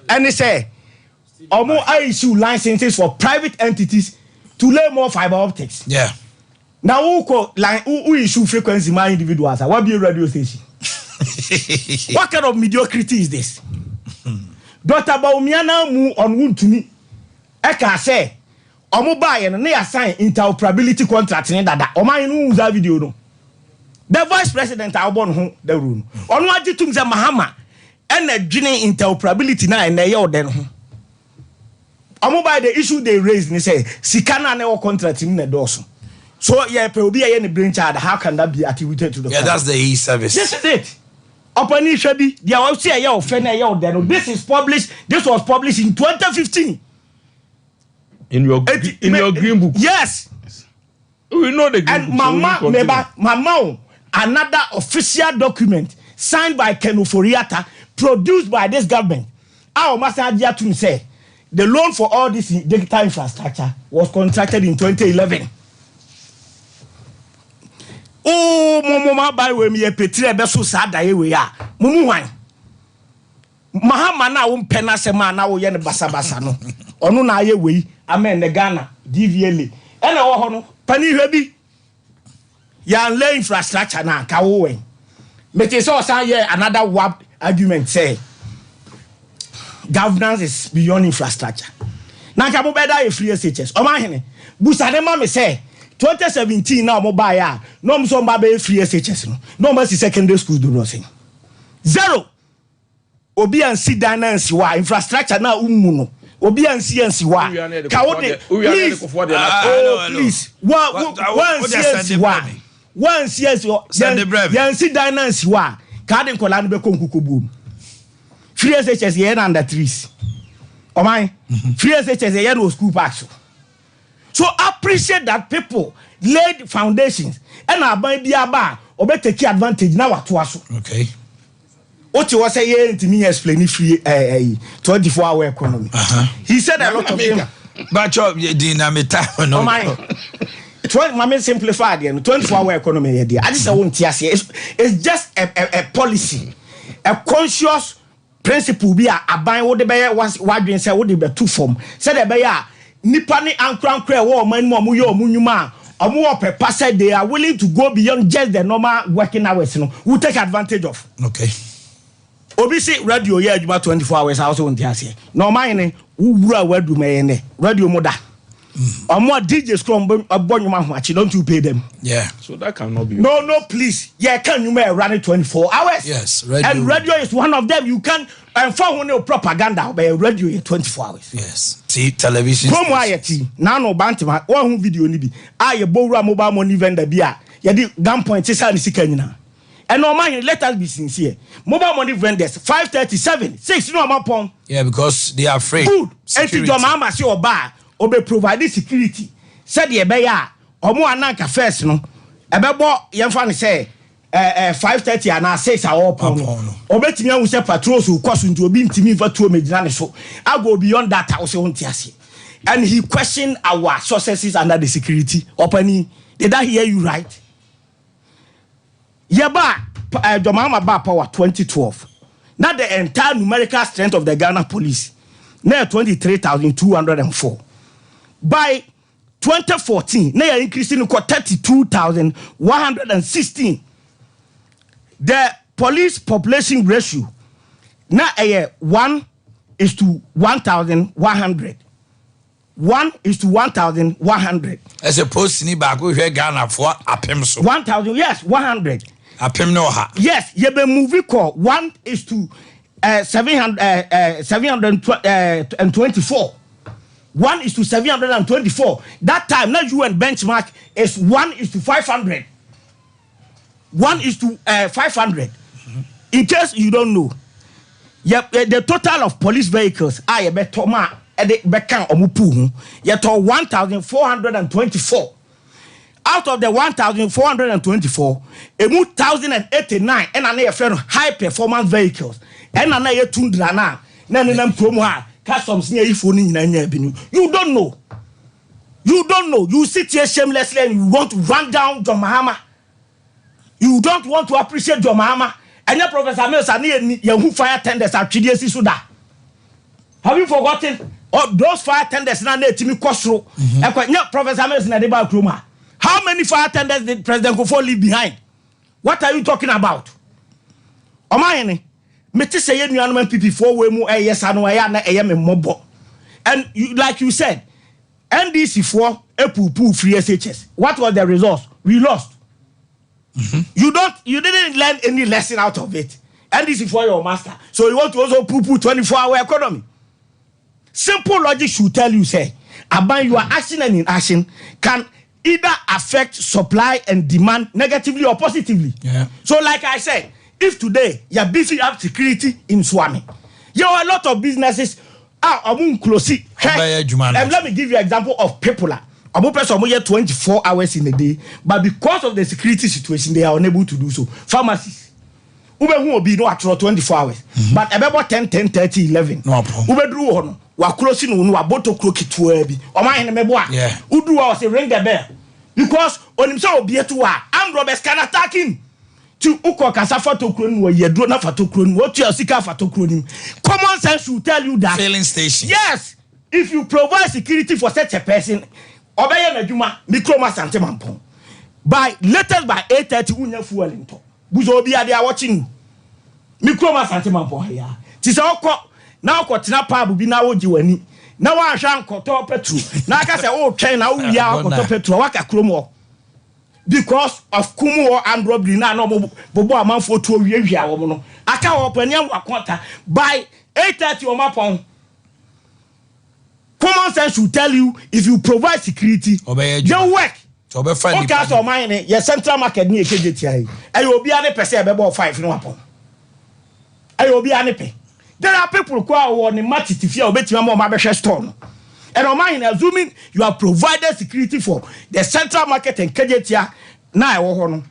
And they say, Omo I issue licenses for private entities to lay more fiber optics. Yeah. Now who call line who issue frequency my individuals? What be a radio station? What kind of mediocrity is this? Dr. Bawumia now move on wound to me. Eka say, Omo buy and they assign interoperability contract in that. Oma inu that video no. The vice president Albon home the room. On what you think Mahama and the gene interoperability na and they then home. Omo buy the issue they raised and say, Sikana ne contract in the dorsum. So yeah, probably any brainchild. How can that be attributed to the? Yeah, that's the e-service. This is it. Opani Shebi, they are say yeah, this is published. This was published in 2015. In your green book. Yes. We know the green and book. Mama, another official document signed by Ken Ofori-Atta, produced by this government. Our Master Adjatun said the loan for all this digital infrastructure was contracted in 2011. Oh, Mama, by way me a petre beso sada we ya. Mumu wan. Mahama na pena sema na wo ye ne basa no. Onu na ye we amen ne Ghana DVLA. E na wo ho no pani hwe bi. Ya lay infrastructure na ka wo wen. But it's also another WAP argument say governance is beyond infrastructure. Now, Kabu Beda is free SHS. Oh, my, Busadema me say 2017 now, mobile, no some baby free SHS. No mercy secondary school do nothing. Zero. Obi and see dynamics why infrastructure now umuno. Obi and see why. Kawode, please. Please. One see why. One CS yan si dynamics wa garden kola no be konkuko boom free SHS here under trees o man free SHS here no school parks so appreciate that people laid foundations and aban bia ba obe take advantage na wato aso okay what you say here ntimi explain free 24-hour economy he said a lot of things but you dynamic time no Mama simplify the 24-hour economy here. I just won't say it's just a policy, a conscious principle. Be a buy what the buyer was why say what the two form. Said the buyer Nipani and crown cray war man muyo munuma or more per passer. They are willing to go beyond just the normal working hours. You know, we take advantage of. Okay. Obviously, radio here about 24 hours. I also won't say no mine. Who do me radio moda. Or more DJs from Bonnyman, don't you pay them? Yeah. So that cannot be. No, please. Yeah, can you run it 24 hours? Yes, radio. And radio is one of them. You can find no propaganda by radio 24 hours. Yes. See, television. From YT, now no bantima, one video nibi. I Bora mobile money vendor beer. Yadi gunpoint is an Sikanina. And no mind, let us be sincere. Mobile money vendors 537, 6 no more. Yeah, because they are afraid. Good. And to your mama see or bar. Obe provide security said the ebeya omo ananka first no ebebo yemfa ne say 5:30 and 6 hour pon obetimi awu say patrols will cost nti obi ntimi fa tuo megina ne so I go beyond that house won't ase and he questioned our successes under the security opening. Did I hear you right? Yeba Domama ba power 2012 not the entire numerical strength of the Ghana police now 23,204. By 2014, they are increasing to 32,116. The police population ratio now 1:1,100. 1:1,100. As opposed to Nibago, we Ghana for Apem so 1,000, yes, 100. Apem no ha. Yes, you be movie call 724. 1:724. That time, now UN benchmark is 1:500. 1:500. In case you don't know, the total of police vehicles are better at the Bekan Omupu. Yet 1,424. Out of the 1,424, 1,089 and an friend high performance vehicles. And an air tundrana. Nanam Kromwa. You don't know. You don't know. You sit here shamelessly and you want to run down John Mahama. You don't want to appreciate John Mahama. And your Professor Mills and who fire tenders are TDS Suda. Have you forgotten? Oh, those fire tenders now need to be Kosro. Professor Mills and Adeba Kruma. How many fire tenders did President Kofo leave behind? What are you talking about? Omayene. Meti say you nuanom PP4 we mu yes anu ya na me mobo. And you, like you said, NDC4 epupu free SHS. What was the result? We lost. You didn't learn any lesson out of it. NDC4 your master. So you want to also poo-poo 24-hour economy. Simple logic should tell you say, about your action and inaction can either affect supply and demand negatively or positively. Yeah. So like I said, if today you're beefing up security in Swami, you have a lot of businesses are close. And let me give you an example of people. About person 24 hours in a day, but because of the security situation, they are unable to do so. Pharmacies, Ube who will be no actual 24 hours, but about 10, 30, 11. No problem. Ube drew on. We are closing on our bottle clock to Ebi. Or my name, yeah. Udu was a ring the bell because on himself be to armed robbers can attack him. To Uko Kasafa to Kron, where you do not for to Kron, what you are seeking for to Kron. Common sense will tell you that. Filling station. Yes, if you provide security for such a person, obey na juma, micro mass and by latest by 8:30, unya fuel into. buzo obi ade a watching me kroma Asante Mampo ya ti se okọ na okọ tena pub bi na woji wani na wa hwa nkoto petrol na aka se wo twɛn na wo wia nkoto petrol waka kromo because of kumu and robbery na no bobo amanfo to wia wo no aka wo paniam wakonta by 8:30 o mapon. Common sense will tell you if you provide security you work okay so mine your central market ni ekejeti ayi obi ane pese e be 5 no apon ayi obi ane pe there are people who are on the market tifia obetima mo ma be hwe store no and on mine assuming you have provided security for the central market and kejetia na e wo ho no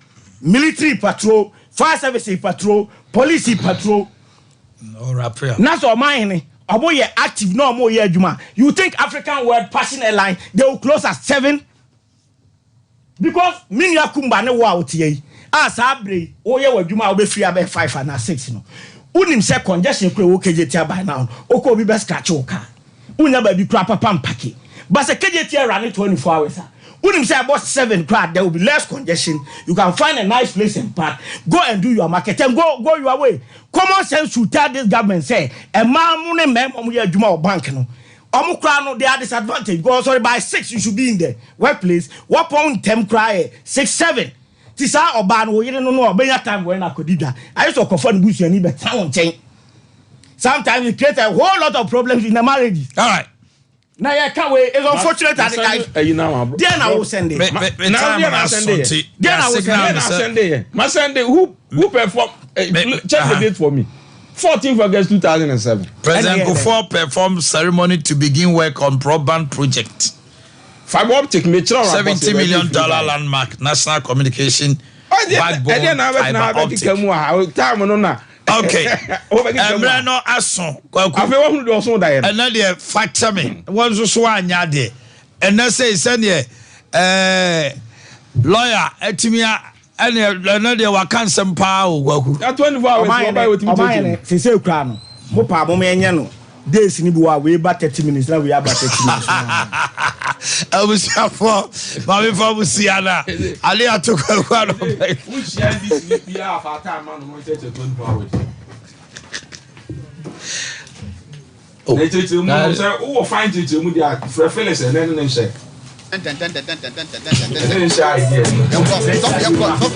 military patrol fire service patrol police patrol no rapper na so mine oboye active no mo ye adwuma. You think African World passing a line they will close at 7 because minya kumba ne wo out ye asabre oye wadwuma obe free about 5 and 6 no unim say congestion kure wo kejetia by now oko obi be scratch o car unya ba bi kura papa mpake but say kejetia run 24 hours unim say about 7 crowd there will be less congestion. You can find a nice place and park, go and do your market and go your way. Common sense should tell this government say a man money mem juma bank no omukra they are disadvantaged. Go sorry by 6 you should be in the workplace. What point them cry 6 7 tisa oba no yire no obenya time when akodida I used to confront busu ani be town chain. Sometimes it creates a whole lot of problems in the marriage. All right. Now you can't wait. It's unfortunate that then I will send it. Who perform? Check the date for me. 14th August 2007. President Kufuor performed ceremony to begin work on broadband project. Fiber optic $70 million landmark national communication backbone fiber optic. Okay. Emre no aso. Afi wo hu do so da ye. Ena de factor me. Won so anya de. Ena say sene lawyer etimia ena de wakansem pa o gwaku. That 24 hours go buy wetin me. Se se kura no. Mo pa mo enye no. Days ni bi wa we ba 30 minutes na we aba 30 minutes. Abusiafo, mami fa busiana. Ali atoko kwa no. We share this with be half our time man no say 24 hours. Oh. Let's mo say who find it mu dia Felix and then say.